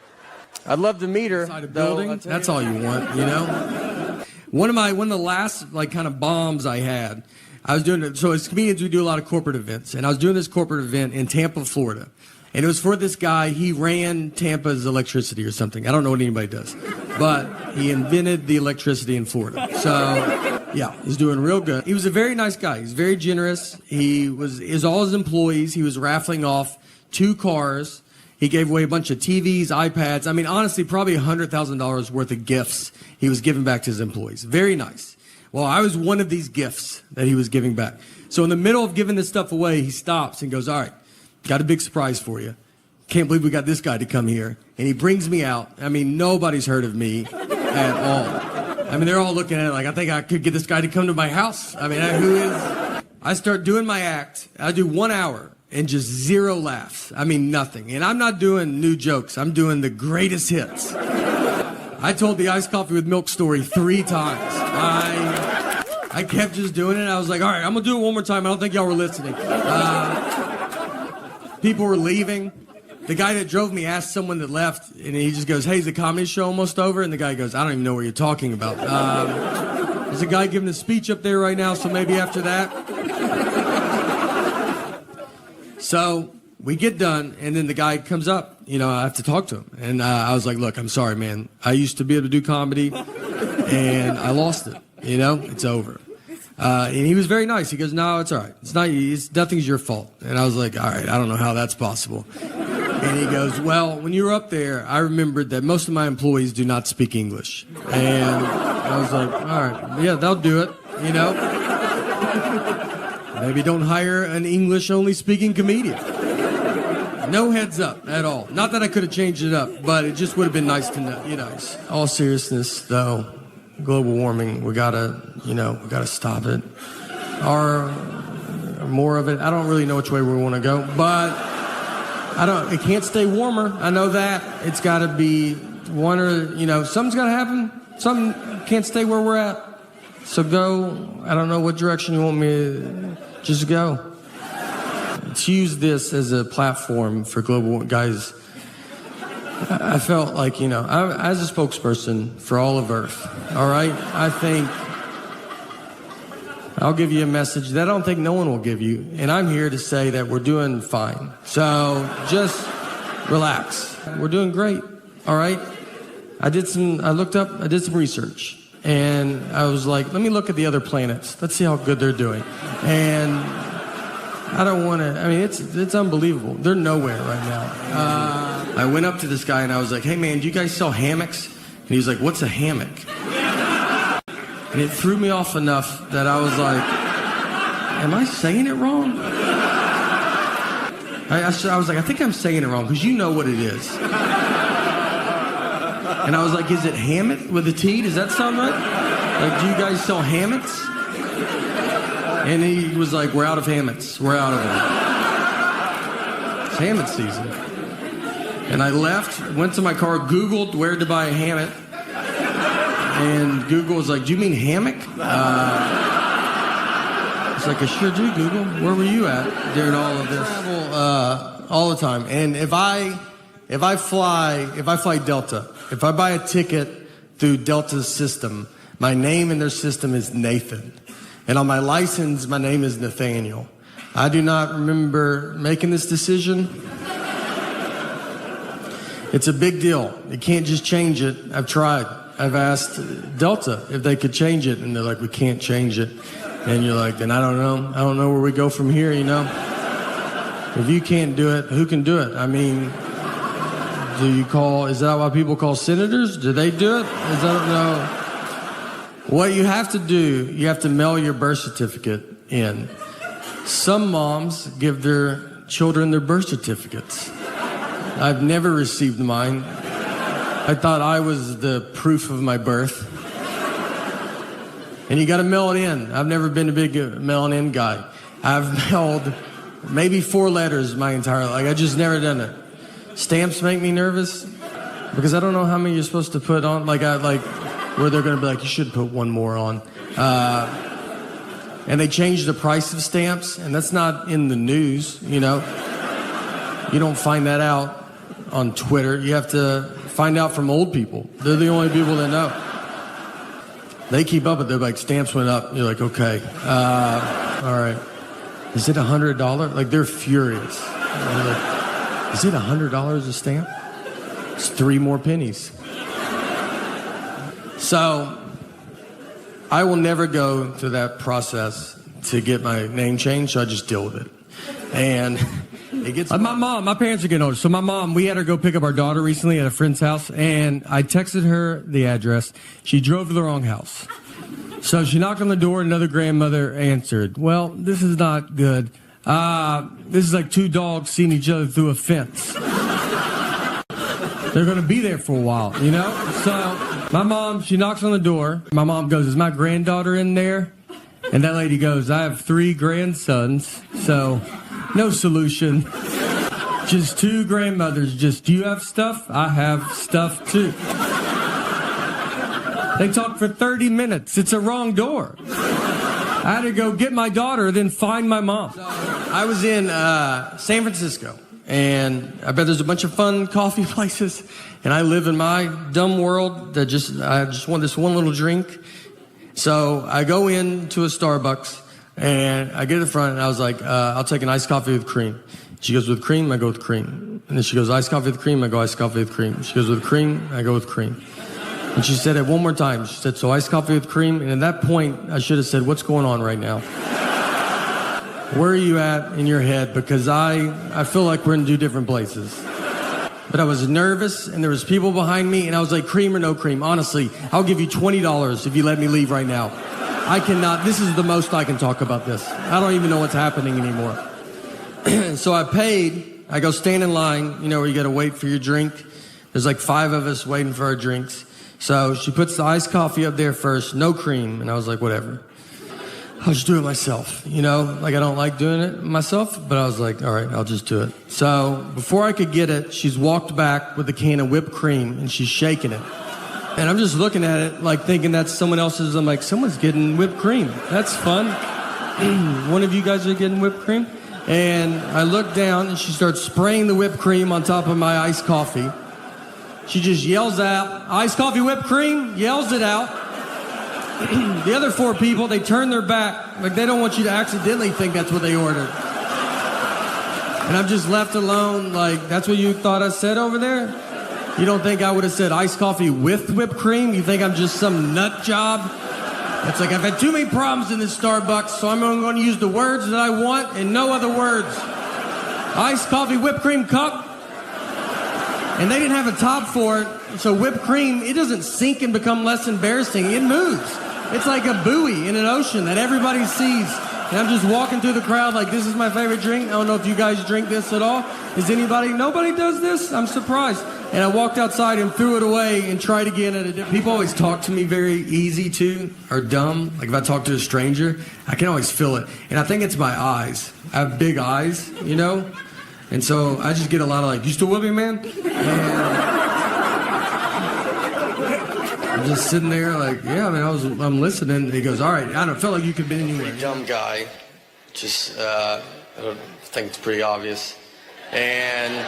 I'd love to meet her. Inside a building, that's all you want, you know? One of the last like kind of bombs I had, I was doing it. So as comedians, we do a lot of corporate events, and I was doing this corporate event in Tampa, Florida, and it was for this guy. He ran Tampa's electricity or something. I don't know what anybody does, but he invented the electricity in Florida. So yeah, he's doing real good. He was a very nice guy. He's very generous. Is all his employees. He was raffling off 2 cars. He gave away a bunch of TVs, iPads. I mean, honestly, probably $100,000 worth of gifts he was giving back to his employees. Very nice. Well, I was one of these gifts that he was giving back. So in the middle of giving this stuff away, he stops and goes, all right, got a big surprise for you. Can't believe we got this guy to come here. And he brings me out. I mean, nobody's heard of me at all. I mean, they're all looking at it like, I think I could get this guy to come to my house. I mean, who is? I start doing my act. I do 1 hour. And just 0 laughs. I mean, nothing. And I'm not doing new jokes. I'm doing the greatest hits. I told the iced coffee with milk story 3 times. I kept just doing it. I was like, all right, I'm going to do it one more time. I don't think y'all were listening. People were leaving. The guy that drove me asked someone that left, and he just goes, hey, is the comedy show almost over? And the guy goes, I don't even know what you're talking about. There's a guy giving a speech up there right now, so maybe after that. So we get done, and then the guy comes up. You know, I have to talk to him. And I was like, look, I'm sorry, man. I used to be able to do comedy, and I lost it. You know, it's over. And he was very nice. He goes, no, it's all right. Nothing's your fault. And I was like, all right, I don't know how that's possible. And he goes, well, when you were up there, I remembered that most of my employees do not speak English. And I was like, all right, yeah, they'll do it, you know. Maybe don't hire an English-only speaking comedian. No heads up at all. Not that I could have changed it up, but it just would have been nice to know, you know. All seriousness, though, global warming, we gotta stop it. Or more of it. I don't really know which way we want to go, but it can't stay warmer. I know that. It's got to be one or, you know, something's got to happen. Something can't stay where we're at. So go, I don't know what direction you want me to just go. Let's use this as a platform for global, guys. I felt like, you know, as a spokesperson for all of Earth, all right, I think I'll give you a message that I don't think no one will give you, and I'm here to say that we're doing fine. So just relax. We're doing great, all right? I did some research, and I was like, let me look at the other planets. Let's see how good they're doing. And I don't want to, I mean, it's unbelievable. They're nowhere right now. I went up to this guy, and I was like, hey, man, do you guys sell hammocks? And he was like, what's a hammock? And it threw me off enough that I was like, am I saying it wrong? I was like, I think I'm saying it wrong, because you know what it is. And I was like, is it hammock with a T? Does that sound right? Like, do you guys sell hammocks? And he was like, we're out of hammocks. We're out of them. It's hammock season. And I left, went to my car, Googled where to buy a hammock. And Google was like, do you mean hammock? I was like, I sure do, Google. Where were you at during all of this? I travel all the time. And if I fly Delta, if I buy a ticket through Delta's system, my name in their system is Nathan. And on my license, my name is Nathaniel. I do not remember making this decision. It's a big deal. You can't just change it. I've tried. I've asked Delta if they could change it, and they're like, we can't change it. And you're like, then I don't know. I don't know where we go from here, you know? If you can't do it, who can do it? I mean, is that why people call senators? Do they do it? No. What you have to do, you have to mail your birth certificate in. Some moms give their children their birth certificates. I've never received mine. I thought I was the proof of my birth. And you got to mail it in. I've never been a big mailing in guy. I've mailed maybe 4 letters my entire life. I just never done it. Stamps make me nervous because I don't know how many you're supposed to put on. Where they're going to be like, you should put one more on. And they changed the price of stamps, and that's not in the news, you know. You don't find that out on Twitter. You have to find out from old people. They're the only people that know. They keep up with it. They're like, stamps went up. You're like, okay. All right. Is it $100? Like, they're furious. They're like, is it $100 a stamp? It's 3 more pennies. So I will never go through that process to get my name changed, so I just deal with it. And it gets... my parents are getting older. So my mom, we had her go pick up our daughter recently at a friend's house, and I texted her the address. She drove to the wrong house. So she knocked on the door, another grandmother answered. Well, this is not good. This is like 2 dogs seeing each other through a fence. They're going to be there for a while, you know? So my mom, she knocks on the door. My mom goes, is my granddaughter in there? And that lady goes, I have 3 grandsons, so no solution. Just 2 grandmothers. Just, do you have stuff? I have stuff too. They talk for 30 minutes. It's a wrong door. I had to go get my daughter, then find my mom. I was in San Francisco, and I bet there's a bunch of fun coffee places, and I live in my dumb world that I just want this one little drink. So I go into a Starbucks, and I get to the front, and I was like, I'll take an iced coffee with cream. She goes, with cream? I go with cream. And then she goes, iced coffee with cream? I go, iced coffee with cream. She goes, with cream? I go with cream. And she said it one more time. She said, so iced coffee with cream? And at that point, I should have said, what's going on right now? Where are you at in your head? Because I feel like we're in two different places. But I was nervous, and there was people behind me, and I was like, cream or no cream? Honestly, I'll give you $20 if you let me leave right now. I cannot, this is the most I can talk about this. I don't even know what's happening anymore. So I paid, I go stand in line, where you gotta wait for your drink. There's like 5 of us waiting for our drinks. So she puts the iced coffee up there first, no cream, and I was like, whatever. I'll just do it myself, like I don't like doing it myself, but I was like, all right, I'll just do it. So before I could get it, she's walked back with a can of whipped cream, and she's shaking it. And I'm just looking at it, like thinking that's someone else's. I'm like, someone's getting whipped cream. That's fun. One of you guys are getting whipped cream? And I look down, and she starts spraying the whipped cream on top of my iced coffee. She just yells out, iced coffee, whipped cream, yells it out. The other 4 people, they turn their back, like they don't want you to accidentally think that's what they ordered. And I'm just left alone, like, that's what you thought I said over there? You don't think I would have said iced coffee with whipped cream? You think I'm just some nut job? It's like, I've had too many problems in this Starbucks, so I'm going to use the words that I want and no other words. Iced coffee, whipped cream cup. And they didn't have a top for it, so whipped cream, it doesn't sink and become less embarrassing. It moves. It's like a buoy in an ocean that everybody sees. And I'm just walking through the crowd like, this is my favorite drink. I don't know if you guys drink this at all. Is anybody? Nobody does this? I'm surprised. And I walked outside and threw it away and tried again at a different... People always talk to me very easy, too, or dumb. Like if I talk to a stranger, I can always feel it. And I think it's my eyes. I have big eyes, And so I just get a lot of like, you still with me, man? And I'm just sitting there like, yeah, man, I'm listening. And he goes, all right, I don't feel like you could be anywhere. Pretty dumb guy. Just, I think it's pretty obvious. And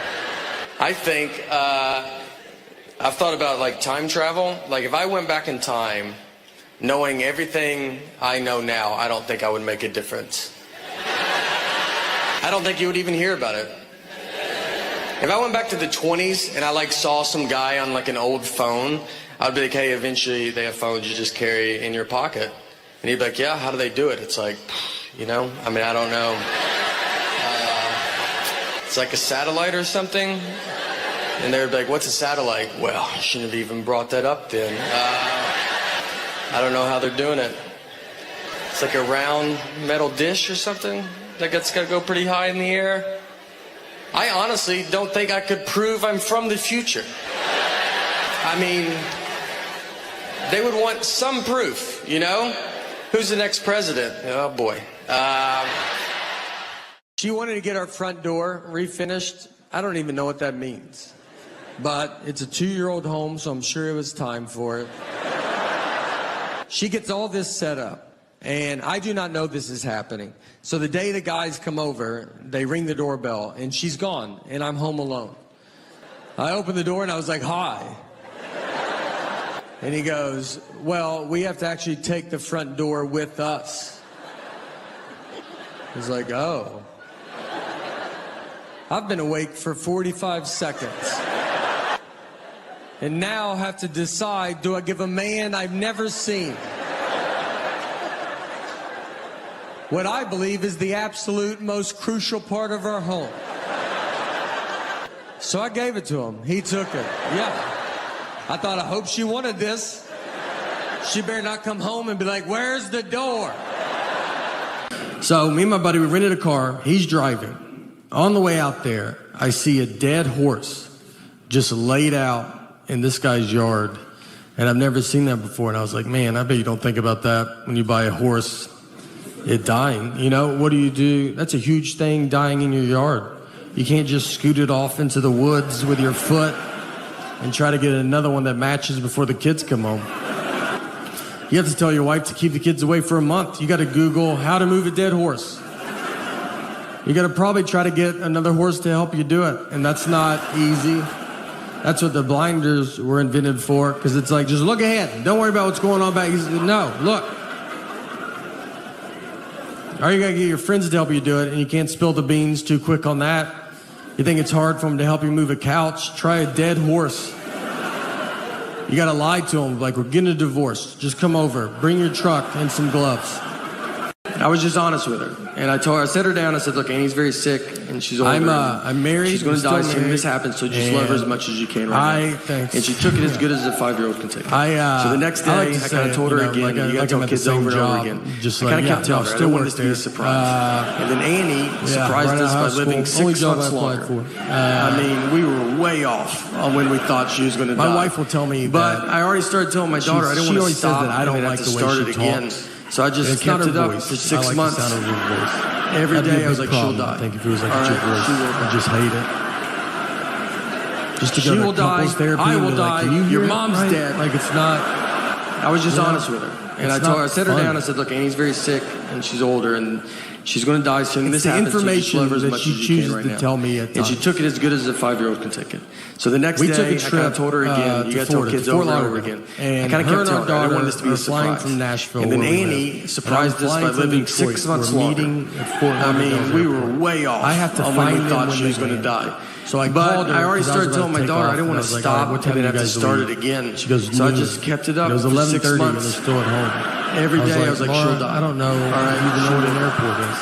I think, I've thought about like time travel. Like if I went back in time, knowing everything I know now, I don't think I would make a difference. I don't think you would even hear about it. If I went back to the 20s and I like saw some guy on like an old phone, I'd be like, hey, eventually they have phones you just carry in your pocket. And he'd be like, yeah, how do they do it? It's like, I don't know. It's like a satellite or something. And they'd be like, what's a satellite? Well, I shouldn't have even brought that up then. I don't know how they're doing it. It's like a round metal dish or something. Like it's got to go pretty high in the air. I honestly don't think I could prove I'm from the future. I mean, they would want some proof, Who's the next president? Oh, boy. She wanted to get our front door refinished. I don't even know what that means. But it's a 2-year-old home, so I'm sure it was time for it. She gets all this set up. And I do not know this is happening. So the day the guys come over, they ring the doorbell, and she's gone, and I'm home alone. I opened the door, and I was like, hi. And he goes, well, we have to actually take the front door with us. He's like, oh. I've been awake for 45 seconds. And now have to decide, do I give a man I've never seen what I believe is the absolute most crucial part of our home? So I gave it to him. He took it. Yeah. I thought, I hope she wanted this. She better not come home and be like, where's the door? So me and my buddy, we rented a car. He's driving. On the way out there, I see a dead horse just laid out in this guy's yard. And I've never seen that before. And I was like, man, I bet you don't think about that when you buy a horse. It dying, what do you do? That's a huge thing, dying in your yard. You can't just scoot it off into the woods with your foot and try to get another one that matches before the kids come home. You have to tell your wife to keep the kids away for a month. You got to Google how to move a dead horse. You got to probably try to get another horse to help you do it, and that's not easy. That's what the blinders were invented for, because it's like, just look ahead. Don't worry about what's going on back. No, look. Or you got to get your friends to help you do it, and you can't spill the beans too quick on that. You think it's hard for them to help you move a couch? Try a dead horse. You got to lie to them, like, we're getting a divorce. Just come over. Bring your truck and some gloves. I was just honest with her, and I set her down. I said, "Look, Annie's very sick, and she's older. I'm married. She's going to die soon. This happens, so just love her as much as you can right now." Thanks. And she took it as good as a 5-year-old can take it. So the next day, I kind of told her again, "You got to tell kids over and over again." I kind of kept telling her, "I don't want this to be a surprise." And then Annie surprised us by living 6 months longer. I mean, we were way off on when we thought she was going to die. My wife will tell me, but I already started telling my daughter, "I don't want to stop. I don't like the way she talks." So I just kept it up for 6 months. Every day I was like, she'll die. I think it feels like it's your voice. I just hate it. Just to go to couples therapy. I will die. Your mom's dead. Like, it's not. I was just honest with her. And I set her down. I said, "Look, Annie's very sick, and she's older, and she's going to die soon. This happens, so just love her as much as you can right now." Tell me and she took it as good as a 5-year-old can take it. So the next day, I kind of told her again, "You got to tell kids over and over again." I kind of kept telling her, "I don't want this to be a surprise." From Nashville, and then Annie surprised us by living 6 months longer. I mean, we were way off on when we thought she was going to die. So I already started telling my daughter, "I didn't want to stop and then have to start it again." She goes, so I just kept it up for 6 months. Still at home. Every day I was like, "She'll die." I don't know. All right, you know what an airport is.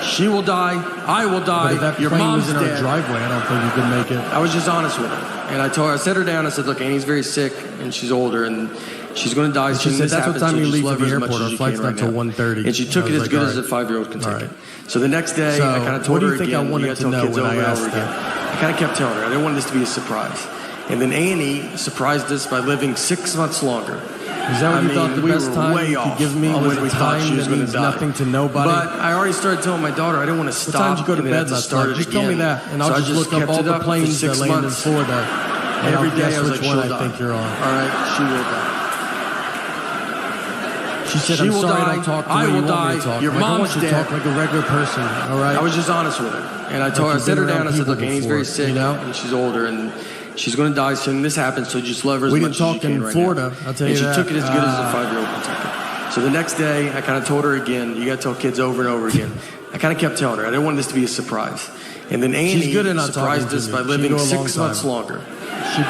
She will die. I will die. But if that your mom's in our driveway, I don't think you could make it. I was just honest with her, and I set her down. I said, "Look, Annie's very sick, and she's older, and she's going to die soon." She said, "That's what time you leave from the airport. Our flight's not till 1:30." And she took it as good as a 5-year-old can take it. So the next day, I kind of told her again, "You got to tell kids over and over again." I kind of kept telling her, "I didn't want this to be a surprise." And then Annie surprised us by living 6 months longer. Is that what you thought the best time you could give me was a time that means nothing to nobody? But I already started telling my daughter, "I didn't want to stop." What time did you go to bed last night? Just tell me that, and I'll just look up all the planes that land in Florida. Every day I was like, "She'll die." I think you're on. All right, she will die. She said, "I'm sorry, I don't talk the way you want me to talk. Your mom's dead. Talk like a regular person." All right. I was just honest with her, and I set her down. I said, "Look, Annie's very sick, and she's older, and she's going to die soon. This happens, so just love her as much as you can right now." We didn't talk in Florida, I'll tell you that. And she took it as good as a 5-year-old can take it. So the next day, I kind of told her again, "You got to tell kids over and over again." I kind of kept telling her, I didn't want this to be a surprise. And then Annie surprised us by living 6 months longer.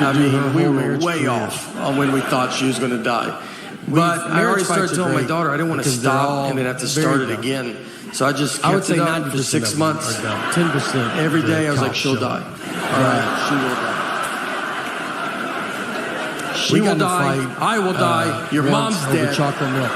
I mean, we were way off on when we thought she was going to die. But I already started telling my daughter, I didn't want to stop and then have to start it again. So I just kept it up for 6 months. 10%. Every day I was like, "She'll die." All right, she will die. She will die. I will die. Your mom's dead. Chocolate milk.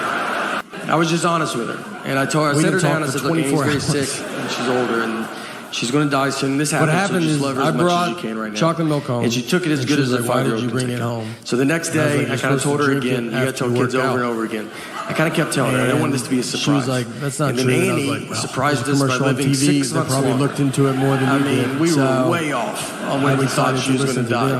I was just honest with her, and I set her down. I said, "Look, Annie's very sick, and she's older, and she's going to die soon. This happens, so just love her as much as you can right now." Chocolate milk home, and she took it as good as a 5-year-old can take it home. So the next day, I kind of told her again, "You got to tell kids over and over again." I kind of kept telling her, I didn't want this to be a surprise. She was like, "That's not true." And then Annie surprised us by living 6 months longer. Probably looked into it more than you did. I mean, we were way off on when we thought she was going to die.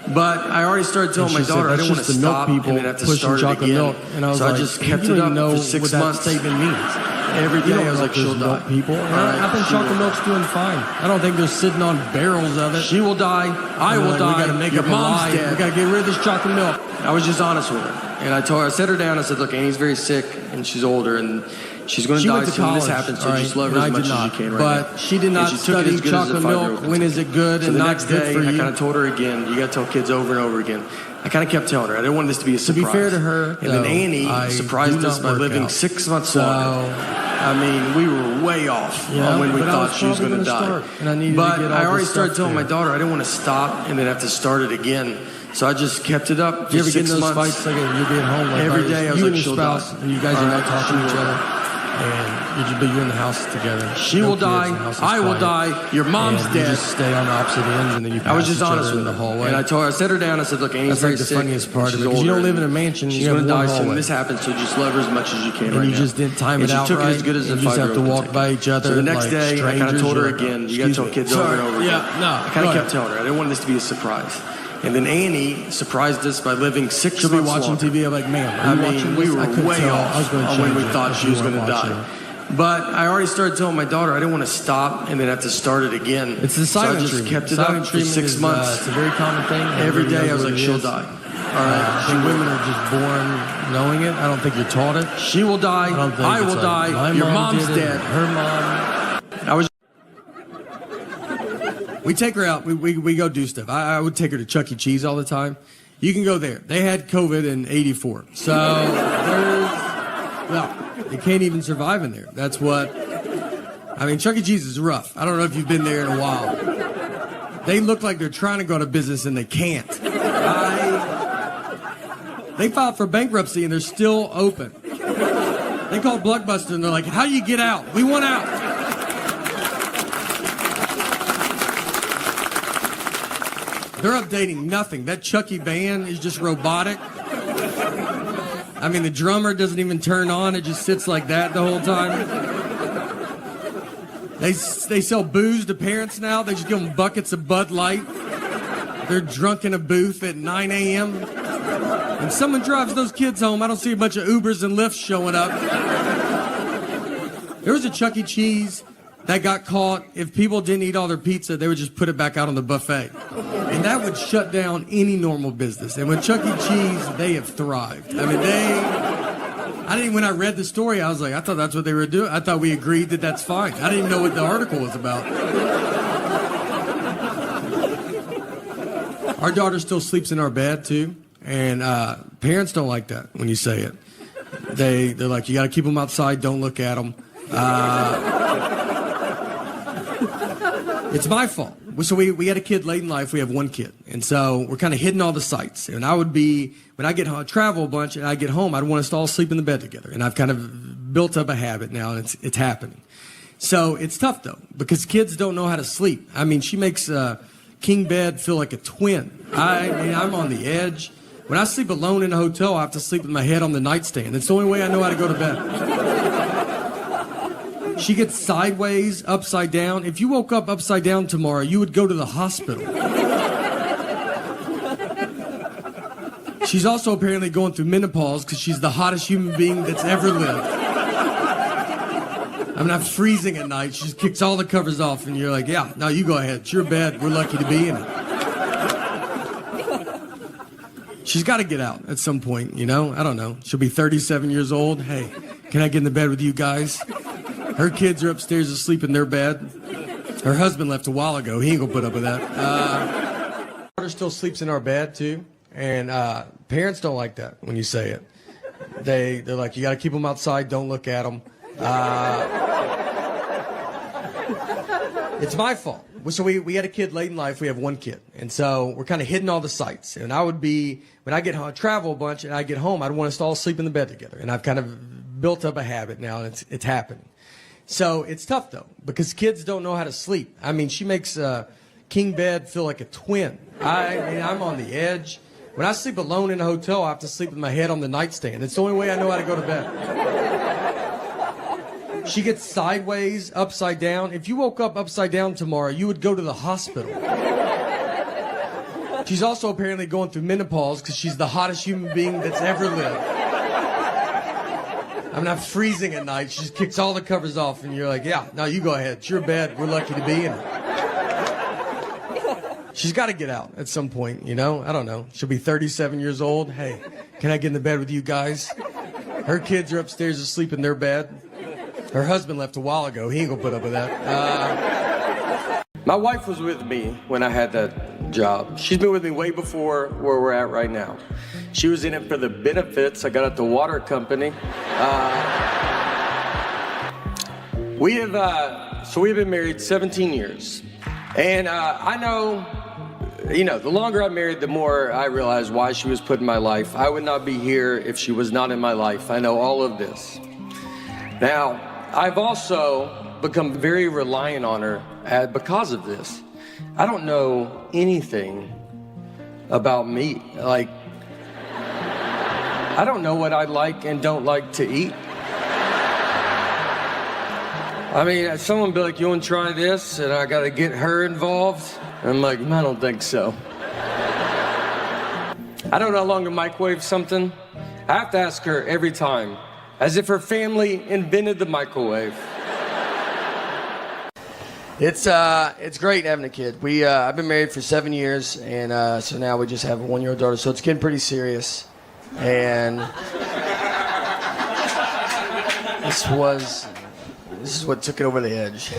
But I already started telling my daughter, "I didn't want to stop and then have to start it again." So I just kept it up for 6 months. What that statement means. Every day I was like, "She'll die." People, I think chocolate milk's doing fine. I don't think they're sitting on barrels of it. She will die. I will die. We got to make up a lie. We got to get rid of this chocolate milk. I was just honest with her, and I set her down. I said, "Look, Annie's very sick, and she's older, and she's going to die soon. This happens, so just love her as much as you can right now." But she did not study chocolate milk. When is it good and not good for you? I kind of told her again, "You got to tell kids over and over again." I kind of kept telling her, I didn't want this to be a surprise. To be fair to her, and then Annie surprised us by living 6 months longer. I mean, we were way off on when we thought she was going to die. But I already started telling my daughter, I didn't want to stop and then have to start it again. So I just kept it up for 6 months. You ever get in those fights like you're being home? Like every day I was like, "She'll die." And you guys are not talking to each other. But you're in the house together. She will die. I will die. Your mom's dead. You just stay on opposite ends, and then you pass. I was just honest with the hallway. And I set her down. I said, "Look, Annie's very sick." That's like the funniest part of it, because you don't live in a mansion. She's going to die soon. This happens, so just love her as much as you can right now. And you just didn't time it out right. And she took it as good as a 5-year-old. You just have to walk by each other. So the next day, I kind of told her again, "You got to tell kids over and over again." I kind of kept telling her, I didn't want this to be a surprise. And then Annie surprised us by living 6 She'll be months watching longer. TV. I'm like, ma'am, I mean, we were way off I was going to on when we change it thought if she you was going to weren't watching die. it. But I already started telling my daughter I didn't want to stop and then have to start it again. It's the silent so I just treatment. kept it Silent up for treatment 6 is, months. it's a very common thing. Every day I was knows like, what it she'll is. die. All I right, think women are just born knowing it. I don't think you're taught it. she will die. I don't think I it's will like, die. my Your mom mom's did it, dead. Her mom. I was. We take her out. We go do stuff. I would take her to Chuck E. Cheese all the time. You can go there. They had COVID in '84, so they can't even survive in there. That's what. I mean, Chuck E. Cheese is rough. I don't know if you've been there in a while. They look like they're trying to go out of business and they can't. They filed for bankruptcy and they're still open. They called Blockbuster and they're like, "How do you get out? We want out." They're updating nothing. That Chucky band is just robotic. I mean, the drummer doesn't even turn on. It just sits like that the whole time. They sell booze to parents now. They just give them buckets of Bud Light. They're drunk in a booth at 9 a.m. And someone drives those kids home. I don't see a bunch of Ubers and Lyfts showing up. There was a Chuck E. Cheese that got caught. If people didn't eat all their pizza, they would just put it back out on the buffet. And that would shut down any normal business. And with Chuck E. Cheese, they have thrived. I mean, when I read the story, I was like, I thought that's what they were doing. I thought we agreed that that's fine. I didn't even know what the article was about. Our daughter still sleeps in our bed, too. And parents don't like that when you say it. They're like, you got to keep them outside. Don't look at them. It's my fault. So we had a kid late in life. We have one kid. And so we're kind of hitting all the sites. And I would be, when I get home, travel a bunch and I get home, I'd want us to all sleep in the bed together. And I've kind of built up a habit now, and it's happening. So it's tough, though, because kids don't know how to sleep. I mean, she makes king bed feel like a twin. I mean, I'm on the edge. When I sleep alone in a hotel, I have to sleep with my head on the nightstand. It's the only way I know how to go to bed. She gets sideways, upside down. If you woke up upside down tomorrow, you would go to the hospital. She's also apparently going through menopause because she's the hottest human being that's ever lived. I mean, I'm freezing at night. She just kicks all the covers off, and you're like, yeah, no, you go ahead. It's your bed. We're lucky to be in it. She's got to get out at some point, you know? I don't know. She'll be 37 years old. Hey, can I get in the bed with you guys? Her kids are upstairs asleep in their bed. Her husband left a while ago. He ain't gonna put up with that. Daughter still sleeps in our bed too, and parents don't like that when you say it. They're like, you got to keep them outside. Don't look at them. It's my fault. So we had a kid late in life. We have one kid, and so we're kind of hitting all the sites. And I would be, when I get home, travel a bunch, and I get home, I'd want us to all sleep in the bed together. And I've kind of built up a habit now, and it's happening. So it's tough, though, because kids don't know how to sleep. I mean, she makes king bed feel like a twin. I mean, I'm on the edge. When I sleep alone in a hotel, I have to sleep with my head on the nightstand. It's the only way I know how to go to bed. She gets sideways, upside down. If you woke up upside down tomorrow, you would go to the hospital. She's also apparently going through menopause because she's the hottest human being that's ever lived. I mean, I'm freezing at night. She just kicks all the covers off, and you're like, yeah, no, you go ahead. It's your bed. We're lucky to be in it. She's got to get out at some point, you know? I don't know. She'll be 37 years old. Hey, can I get in the bed with you guys? Her kids are upstairs asleep in their bed. Her husband left a while ago. He ain't gonna put up with that. My wife was with me when I had that job. She's been with me way before where we're at right now. She was in it for the benefits. I got at the water company. We've been married 17 years. And I know, you know, the longer I'm married, the more I realize why she was put in my life. I would not be here if she was not in my life. I know all of this. Now, I've also become very reliant on her because of this. I don't know anything about me. Like, I don't know what I like and don't like to eat. I mean, someone would be like, you want to try this? And I got to get her involved? And I'm like, I don't think so. I don't know how long to microwave something. I have to ask her every time, as if her family invented the microwave. It's great having a kid. I've been married for 7 years, and so now we just have a 1-year-old daughter. So it's getting pretty serious, and this is what took it over the edge.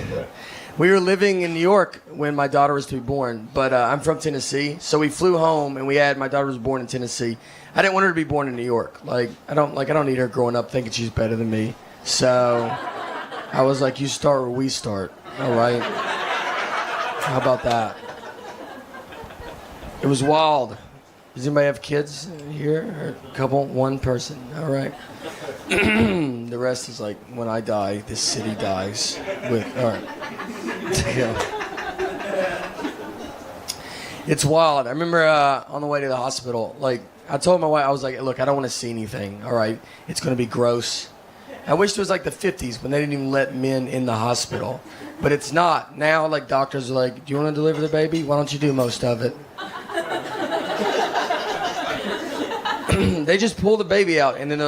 We were living in New York when my daughter was to be born, but I'm from Tennessee, so we flew home, and my daughter was born in Tennessee. I didn't want her to be born in New York. I don't need her growing up thinking she's better than me. So I was like, you start where we start. All right. How about that? It was wild. Does anybody have kids here? Or a couple? One person. All right. The rest is like, when I die, this city dies. All right. Yeah. It's wild. I remember on the way to the hospital, I told my wife, I was like, look, I don't want to see anything. All right. It's going to be gross. I wish it was like the 50s when they didn't even let men in the hospital. But it's not. Now, doctors are like, do you want to deliver the baby? Why don't you do most of it? They just pull the baby out, and then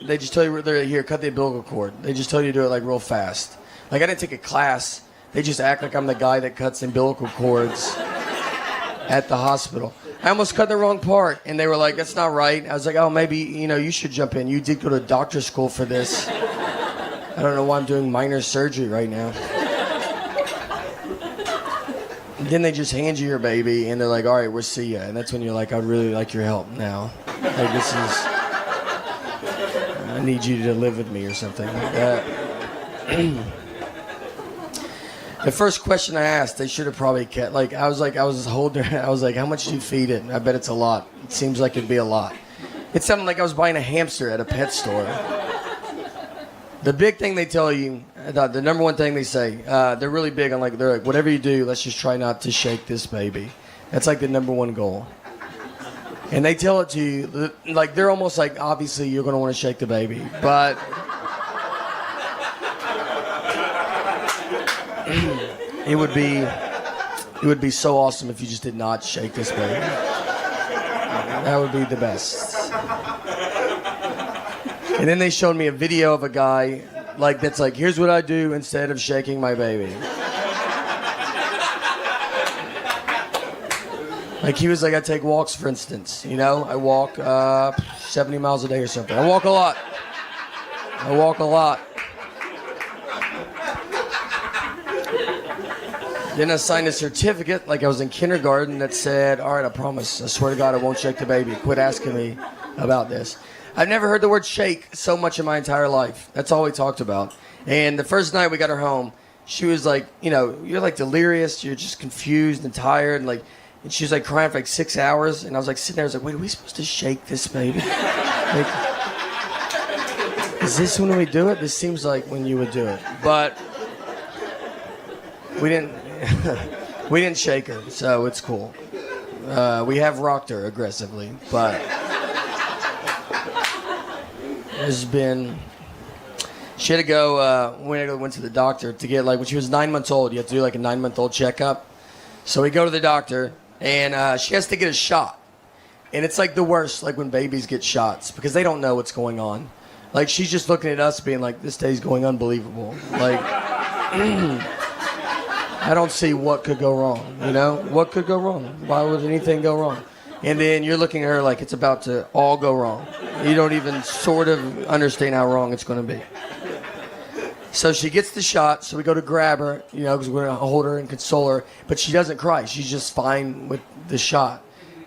they just tell you, they're here, cut the umbilical cord. They just tell you to do it real fast. I didn't take a class. They just act like I'm the guy that cuts umbilical cords at the hospital. I almost cut the wrong part, and they were like, that's not right. I was like, oh, maybe, you should jump in. You did go to doctor school for this. I don't know why I'm doing minor surgery right now. And then they just hand you your baby, and they're like, all right, we'll see you. And that's when you're like, I'd really like your help now. I need you to live with me or something like that. The first question I asked, they should have probably kept, I was holding her, I was like, how much do you feed it? I bet it's a lot. It seems like it'd be a lot. It sounded like I was buying a hamster at a pet store. The big thing they tell you, the number one thing they say, they're really big on they're like, whatever you do, let's just try not to shake this baby. That's the number one goal. And they tell it to you, they're almost obviously you're going to want to shake the baby, but it would be so awesome if you just did not shake this baby. That would be the best. And then they showed me a video of a guy that's here's what I do instead of shaking my baby. He was I take walks, for instance. I walk 70 miles a day or something. I walk a lot. Then I signed a certificate I was in kindergarten that said, all right, I promise, I swear to God I won't shake the baby. Quit asking me about this. I've never heard the word shake so much in my entire life. That's all we talked about. And the first night we got her home, she was you're delirious, you're just confused and tired, and she was crying for 6 hours, and I was sitting there, I was wait, are we supposed to shake this baby? Is this when we do it? This seems like when you would do it. But we didn't shake her, so it's cool. We have rocked her aggressively, but she had to go, went to the doctor to get, when she was 9 months old, you have to do a 9-month-old checkup. So we go to the doctor, and she has to get a shot. And it's the worst, when babies get shots, because they don't know what's going on. She's just looking at us being this day's going unbelievable. I don't see what could go wrong, What could go wrong? Why would anything go wrong? And then you're looking at her it's about to all go wrong. You don't even sort of understand how wrong it's going to be. So she gets the shot, so we go to grab her, because we're going to hold her and console her. But she doesn't cry. She's just fine with the shot.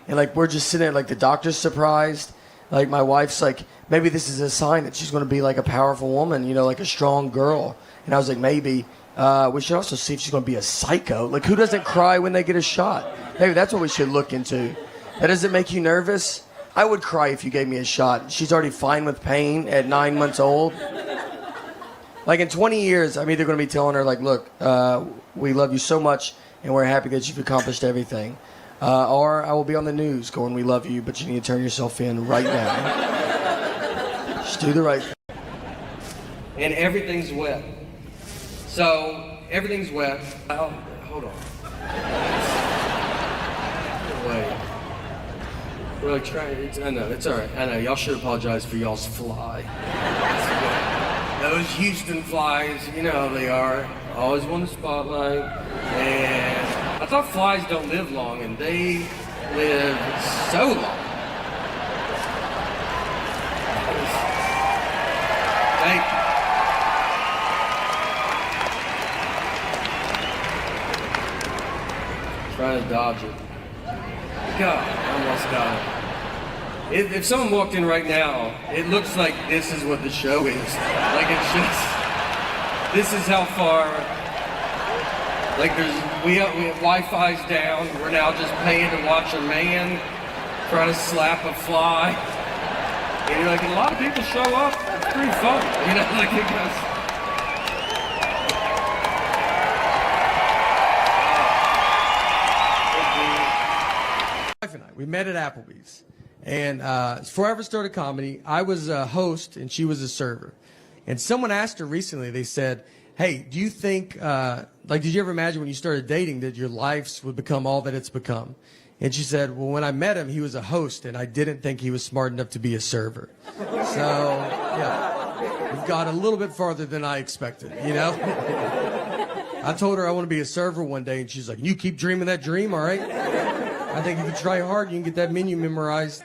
And, we're just sitting there, the doctor's surprised. My wife's maybe this is a sign that she's going to be, a powerful woman, a strong girl. And I was maybe. We should also see if she's going to be a psycho. Who doesn't cry when they get a shot? Maybe that's what we should look into. That doesn't make you nervous? I would cry if you gave me a shot. She's already fine with pain at 9 months old. In 20 years, I'm either going to be telling her, look, we love you so much, and we're happy that you've accomplished everything. Or I will be on the news going, we love you, but you need to turn yourself in right now. Just do the right thing. And everything's wet. So, everything's wet. Oh, hold on. Wait. We're like trying. I know it's all right. I know y'all should apologize for y'all's fly. Those Houston flies, you know how they are. Always want the spotlight. And I thought flies don't live long, and they live so long. Thank you. Trying to dodge it. God, I almost got it. If someone walked in right now, it looks like this is what the show is. Like it's just, this is how far, like we have Wi-Fi's down. We're now just paying to watch a man try to slap a fly. And you're like, a lot of people show up. It's pretty fun, you know, like it goes. We met at Applebee's, and before I ever started comedy, I was a host and she was a server. And someone asked her recently, they said, hey, do you think, did you ever imagine when you started dating that your lives would become all that it's become? And she said, well, when I met him, he was a host, and I didn't think he was smart enough to be a server. So, yeah, we've got a little bit farther than I expected, you know? I told her I want to be a server one day, and she's like, you keep dreaming that dream, all right? I think if you try hard, you can get that menu memorized.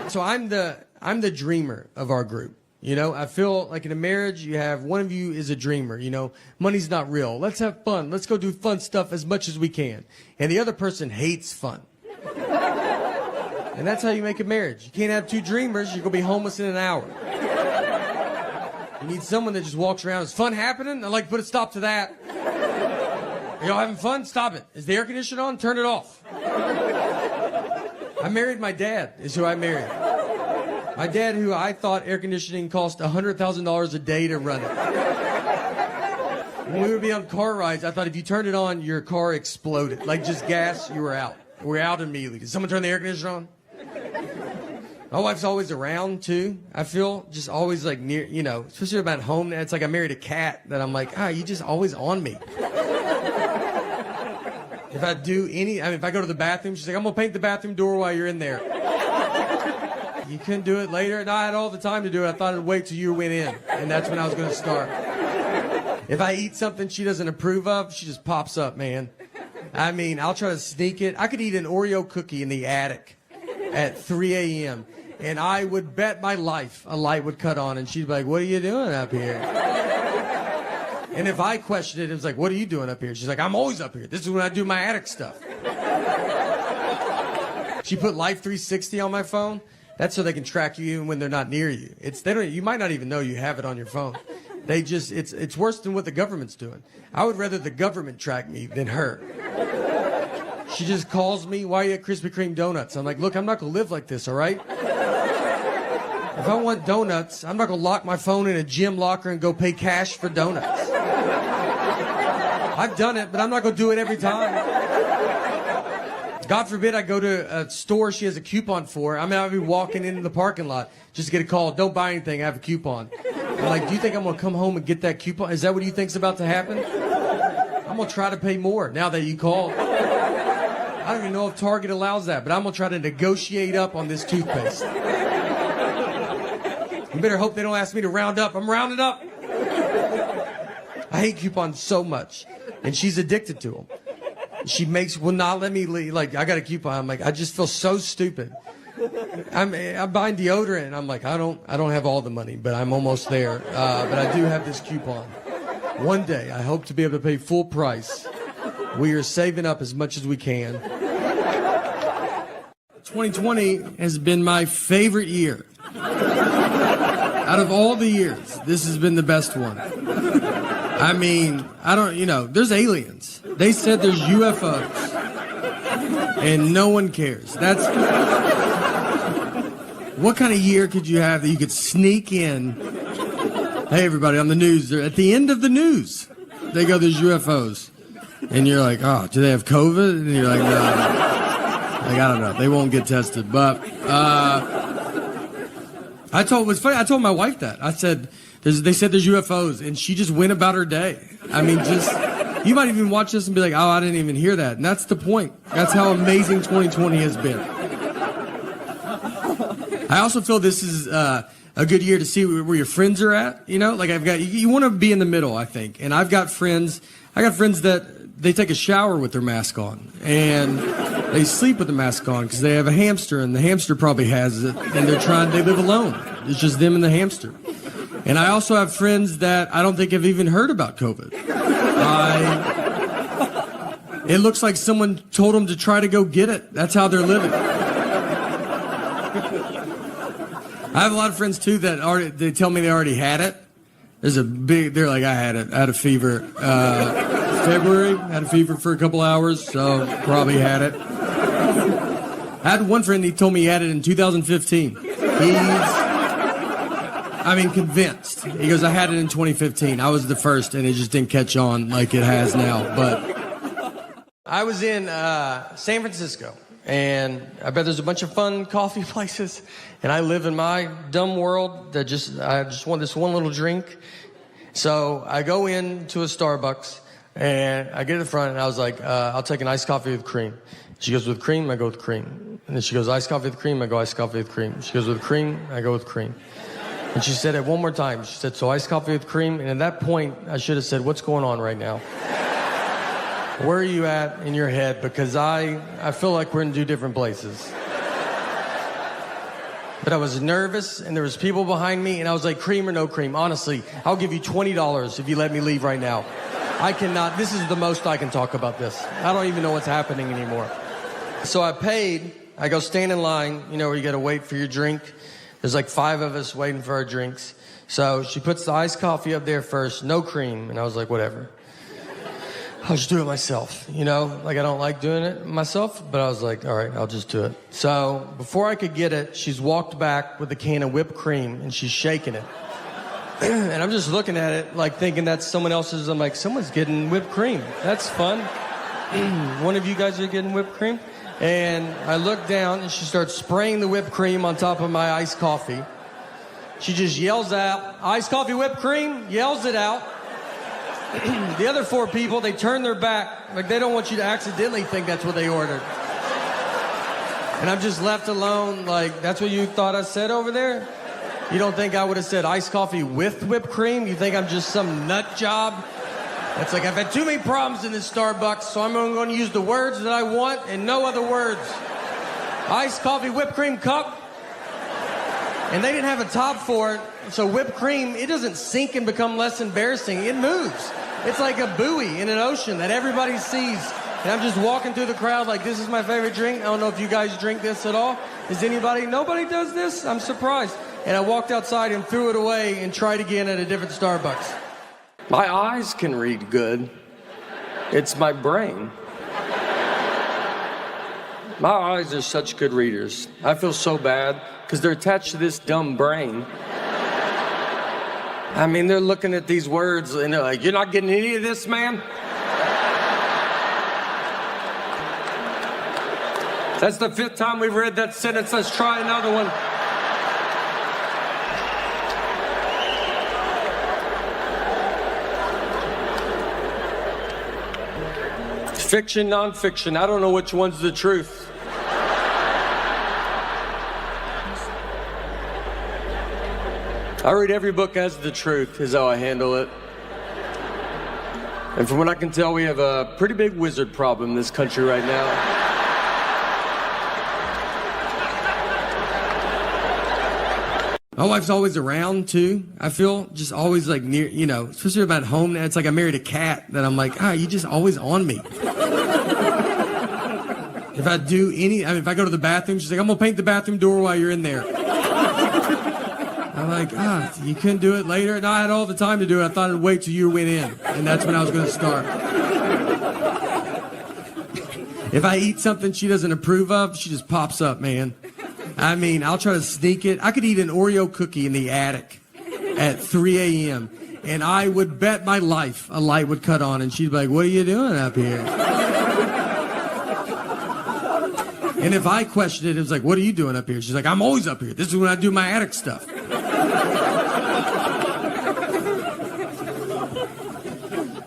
So I'm the dreamer of our group. You know, I feel like in a marriage, you have one of you is a dreamer. You know, money's not real. Let's have fun. Let's go do fun stuff as much as we can. And the other person hates fun. And that's how you make a marriage. You can't have two dreamers. You're going to be homeless in an hour. You need someone that just walks around. Is fun happening? I'd like to put a stop to that. Are y'all having fun? Stop it. Is the air conditioner on? Turn it off. I married my dad, is who I married. My dad, who I thought air conditioning cost $100,000 a day to run it. When we would be on car rides, I thought if you turned it on, your car exploded. Like just gas, you were out. We're out immediately. Did someone turn the air conditioner on? My wife's always around, too. I feel just always like near, you know, especially about home. It's like I married a cat that I'm like, you just always on me. If I do if I go to the bathroom, she's like, I'm going to paint the bathroom door while you're in there. You couldn't do it later? And I had all the time to do it. I thought I'd wait till you went in. And that's when I was going to start. If I eat something she doesn't approve of, she just pops up, man. I mean, I'll try to sneak it. I could eat an Oreo cookie in the attic at 3 a.m. And I would bet my life a light would cut on. And she'd be like, what are you doing up here? And if I questioned it, it was like, what are you doing up here? She's like, I'm always up here. This is when I do my attic stuff. She put Life 360 on my phone. That's so they can track you even when they're not near you. You might not even know you have it on your phone. It's worse than what the government's doing. I would rather the government track me than her. She just calls me, why are you at Krispy Kreme donuts? I'm like, look, I'm not going to live like this, all right? If I want donuts, I'm not going to lock my phone in a gym locker and go pay cash for donuts. I've done it, but I'm not going to do it every time. God forbid I go to a store she has a coupon for. I'll be walking into the parking lot just to get a call. Don't buy anything. I have a coupon. I'm like, do you think I'm going to come home and get that coupon? Is that what you think's about to happen? I'm going to try to pay more now that you called. I don't even know if Target allows that, but I'm going to try to negotiate up on this toothpaste. You better hope they don't ask me to round up. I'm rounding up. I hate coupons so much. And she's addicted to them. She will not let me leave. Like, I got a coupon. I'm like, I just feel so stupid. I'm buying deodorant. And I'm like, I don't have all the money, but I'm almost there. But I do have this coupon. One day, I hope to be able to pay full price. We are saving up as much as we can. 2020 has been my favorite year. Out of all the years, this has been the best one. I mean, there's aliens. They said there's UFOs. And no one cares. What kind of year could you have that you could sneak in? Hey, everybody, on the news. They're at the end of the news. They go, there's UFOs. And you're like, oh, do they have COVID? And you're like, no. Like, I don't know. They won't get tested. But I told my wife that. I said, they said there's UFOs. And she just went about her day. I mean, you might even watch this and be like, oh, I didn't even hear that. And that's the point. That's how amazing 2020 has been. I also feel this is a good year to see where your friends are at. You know, like you want to be in the middle, I think. And I got friends that they take a shower with their mask on, and they sleep with the mask on because they have a hamster, and the hamster probably has it, and they live alone. It's just them and the hamster. And I also have friends that I don't think have even heard about COVID. It looks like someone told them to try to go get it. That's how they're living. I have a lot of friends too that they tell me they already had it. They're like, I had it. I had a fever. February, had a fever for a couple hours, so probably had it. I had one friend, he told me he had it in 2015. Convinced. He goes, I had it in 2015. I was the first, and it just didn't catch on like it has now. But I was in San Francisco, and I bet there's a bunch of fun coffee places, and I live in my dumb world that I just want this one little drink. So I go into a Starbucks, and I get to the front, and I was like, I'll take an iced coffee with cream. She goes, with cream? I go with cream. And then she goes, iced coffee with cream? I go, iced coffee with cream. She goes, with cream? I go with cream. And she said it one more time. She said, so iced coffee with cream? And at that point, I should have said, what's going on right now? Where are you at in your head? Because I feel like we're in two different places. But I was nervous, and there was people behind me, and I was like, cream or no cream? Honestly, I'll give you $20 if you let me leave right now. I cannot, this is the most I can talk about this. I don't even know what's happening anymore. So I paid, I go stand in line, you know, where you gotta wait for your drink. There's like 5 of us waiting for our drinks. So she puts the iced coffee up there first, no cream, and I was like, whatever. I'll just do it myself, you know? Like, I don't like doing it myself, but I was like, all right, I'll just do it. So before I could get it, she's walked back with a can of whipped cream, and she's shaking it. And I'm just looking at it, like, thinking that's someone else's. I'm like, someone's getting whipped cream. That's fun. One of you guys are getting whipped cream? And I look down, and she starts spraying the whipped cream on top of my iced coffee. She just yells out, iced coffee, whipped cream, yells it out. The other 4 people, they turn their back, like they don't want you to accidentally think that's what they ordered. And I'm just left alone, like, that's what you thought I said over there? You don't think I would have said iced coffee with whipped cream? You think I'm just some nut job? It's like, I've had too many problems in this Starbucks, so I'm going to use the words that I want and no other words. Iced coffee, whipped cream cup. And they didn't have a top for it, so whipped cream, it doesn't sink and become less embarrassing. It moves. It's like a buoy in an ocean that everybody sees. And I'm just walking through the crowd like, this is my favorite drink. I don't know if you guys drink this at all. Nobody does this? I'm surprised. And I walked outside and threw it away and tried again at a different Starbucks. My eyes can read good. It's my brain. My eyes are such good readers. I feel so bad because they're attached to this dumb brain. I mean, they're looking at these words and they're like, you're not getting any of this, man? That's the 5th time we've read that sentence. Let's try another one. Fiction, nonfiction, I don't know which one's the truth. I read every book as the truth, is how I handle it. And from what I can tell, we have a pretty big wizard problem in this country right now. My wife's always around, too, I feel. Just always, like, near, you know, especially about home now. It's like I married a cat that I'm like, you just always on me. If I do if I go to the bathroom, she's like, I'm going to paint the bathroom door while you're in there. I'm like, you couldn't do it later? No, I had all the time to do it. I thought I'd wait till you went in. And that's when I was going to start. If I eat something she doesn't approve of, she just pops up, man. I mean, I'll try to sneak it. I could eat an Oreo cookie in the attic at 3 a.m. And I would bet my life a light would cut on. And she'd be like, what are you doing up here? And if I questioned it, it was like, what are you doing up here? She's like, I'm always up here. This is when I do my attic stuff.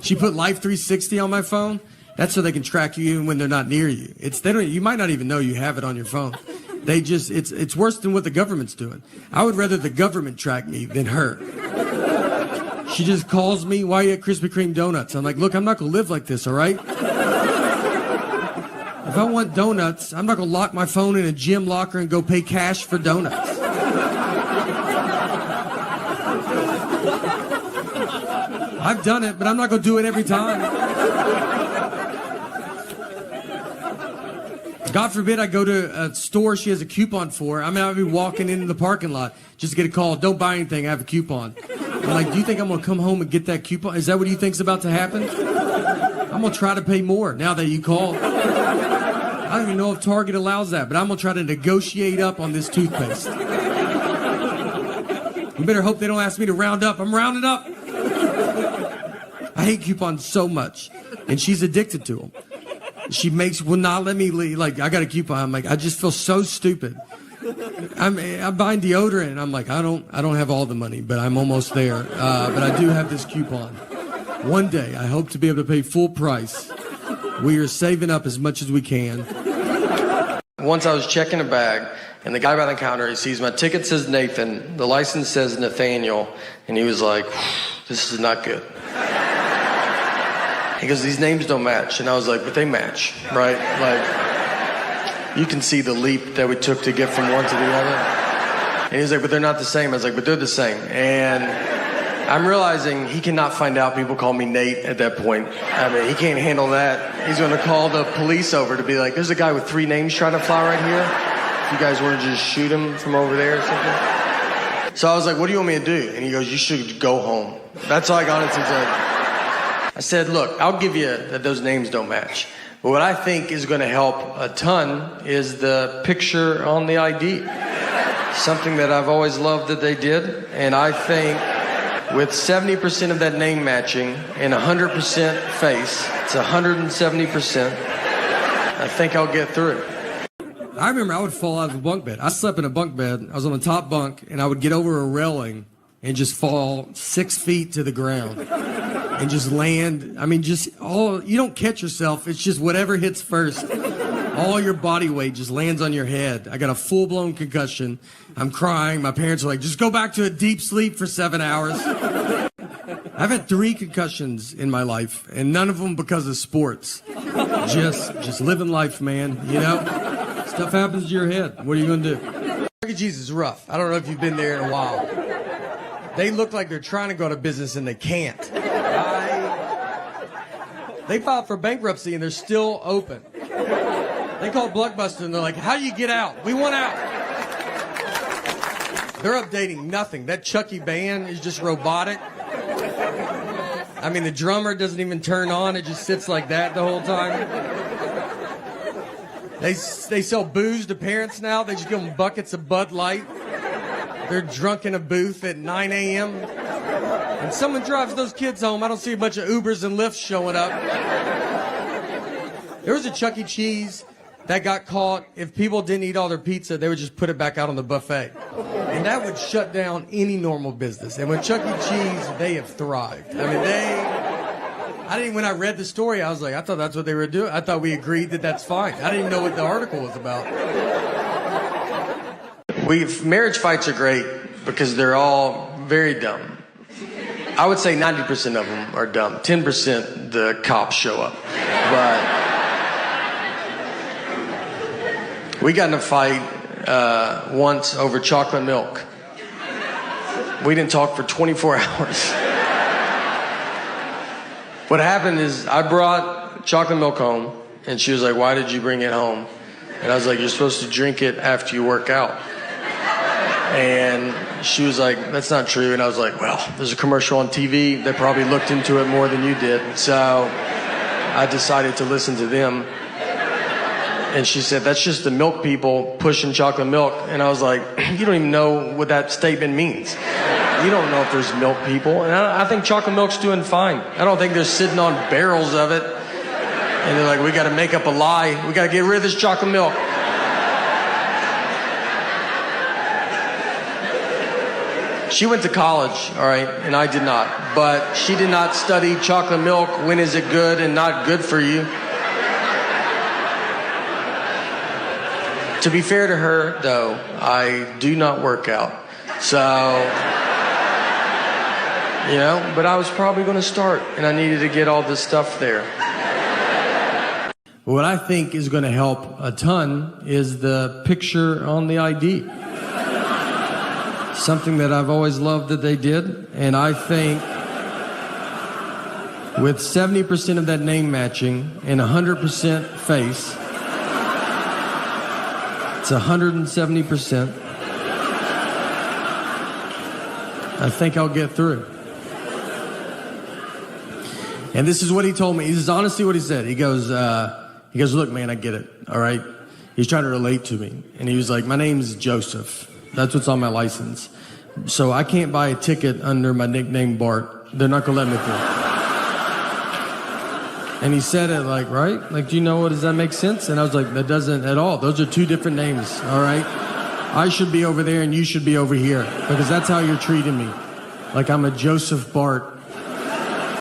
She put Life 360 on my phone. That's so they can track you even when they're not near you. You might not even know you have it on your phone. It's worse than what the government's doing. I would rather the government track me than her. She just calls me, why you at Krispy Kreme donuts? I'm like, look, I'm not going to live like this, all right? If I want donuts, I'm not going to lock my phone in a gym locker and go pay cash for donuts. I've done it, but I'm not going to do it every time. God forbid I go to a store she has a coupon for. I mean, I'll be walking into the parking lot just to get a call. Don't buy anything. I have a coupon. I'm like, do you think I'm going to come home and get that coupon? Is that what you think's about to happen? I'm going to try to pay more now that you called. I don't even know if Target allows that, but I'm going to try to negotiate up on this toothpaste. You better hope they don't ask me to round up. I'm rounding up. I hate coupons so much, and she's addicted to them. She will not let me leave. Like, I got a coupon. I'm like, I just feel so stupid. I'm buying deodorant, and I'm like, I don't have all the money, but I'm almost there. But I do have this coupon. One day, I hope to be able to pay full price. We are saving up as much as we can. Once I was checking a bag, and the guy by the counter, he sees my ticket says Nathan, the license says Nathaniel, and he was like, this is not good. He goes, these names don't match. And I was like, but they match, right? Like, you can see the leap that we took to get from one to the other. And he was like, but they're not the same. I was like, but they're the same. And I'm realizing he cannot find out people call me Nate at that point. I mean, he can't handle that. He's going to call the police over to be like, there's a guy with 3 names trying to fly right here. If you guys want to just shoot him from over there or something. So I was like, what do you want me to do? And he goes, you should go home. That's all I got into. I said, look, I'll give you that those names don't match. But what I think is going to help a ton is the picture on the ID. Something that I've always loved that they did. And I think with 70% of that name matching and 100% face, it's 170%. I think I'll get through it. I remember I would fall out of a bunk bed. I slept in a bunk bed. I was on the top bunk, and I would get over a railing and just fall 6 feet to the ground. And just land, I mean, you don't catch yourself. It's just whatever hits first. All your body weight just lands on your head. I got a full-blown concussion. I'm crying. My parents are like, just go back to a deep sleep for 7 hours. I've had 3 concussions in my life, and none of them because of sports. Just living life, man, you know? Stuff happens to your head. What are you going to do? Chuck E. Cheese is rough. I don't know if you've been there in a while. They look like they're trying to go out of business, and they can't. They filed for bankruptcy and they're still open. They called Blockbuster and they're like, how do you get out? We want out. They're updating nothing. That Chucky band is just robotic. I mean, the drummer doesn't even turn on. It just sits like that the whole time. They sell booze to parents now. They just give them buckets of Bud Light. They're drunk in a booth at 9 a.m. And someone drives those kids home. I don't see a bunch of Ubers and Lyfts showing up. There was a Chuck E. Cheese that got caught. If people didn't eat all their pizza, they would just put it back out on the buffet. And that would shut down any normal business. And with Chuck E. Cheese, they have thrived. I mean, when I read the story, I was like, I thought that's what they were doing. I thought we agreed that that's fine. I didn't even know what the article was about. Marriage fights are great because they're all very dumb. I would say 90% of them are dumb. 10% the cops show up. But we got in a fight once over chocolate milk. We didn't talk for 24 hours. What happened is I brought chocolate milk home, and she was like, why did you bring it home? And I was like, you're supposed to drink it after you work out. And she was like, that's not true. And I was like, well, there's a commercial on TV. They probably looked into it more than you did. So I decided to listen to them. And she said, that's just the milk people pushing chocolate milk. And I was like, you don't even know what that statement means. You don't know if there's milk people. And I think chocolate milk's doing fine. I don't think they're sitting on barrels of it. And they're like, we got to make up a lie. We got to get rid of this chocolate milk. She went to college, all right, and I did not. But she did not study chocolate milk. When is it good and not good for you? To be fair to her, though, I do not work out. So, you know, but I was probably going to start, and I needed to get all this stuff there. What I think is going to help a ton is the picture on the ID. Something that I've always loved that they did, and I think with 70% of that name matching and 100% face, it's 170%. I think I'll get through. And this is what he told me. This is honestly what he said. He goes, look, man, I get it, all right? He's trying to relate to me. And he was like, my name's Joseph. That's what's on my license. So I can't buy a ticket under my nickname Bart. They're not going to let me through. And he said it like, right? Like, do you know what, does that make sense? And I was like, that doesn't at all. Those are two different names, all right? I should be over there and you should be over here because that's how you're treating me. Like I'm a Joseph Bart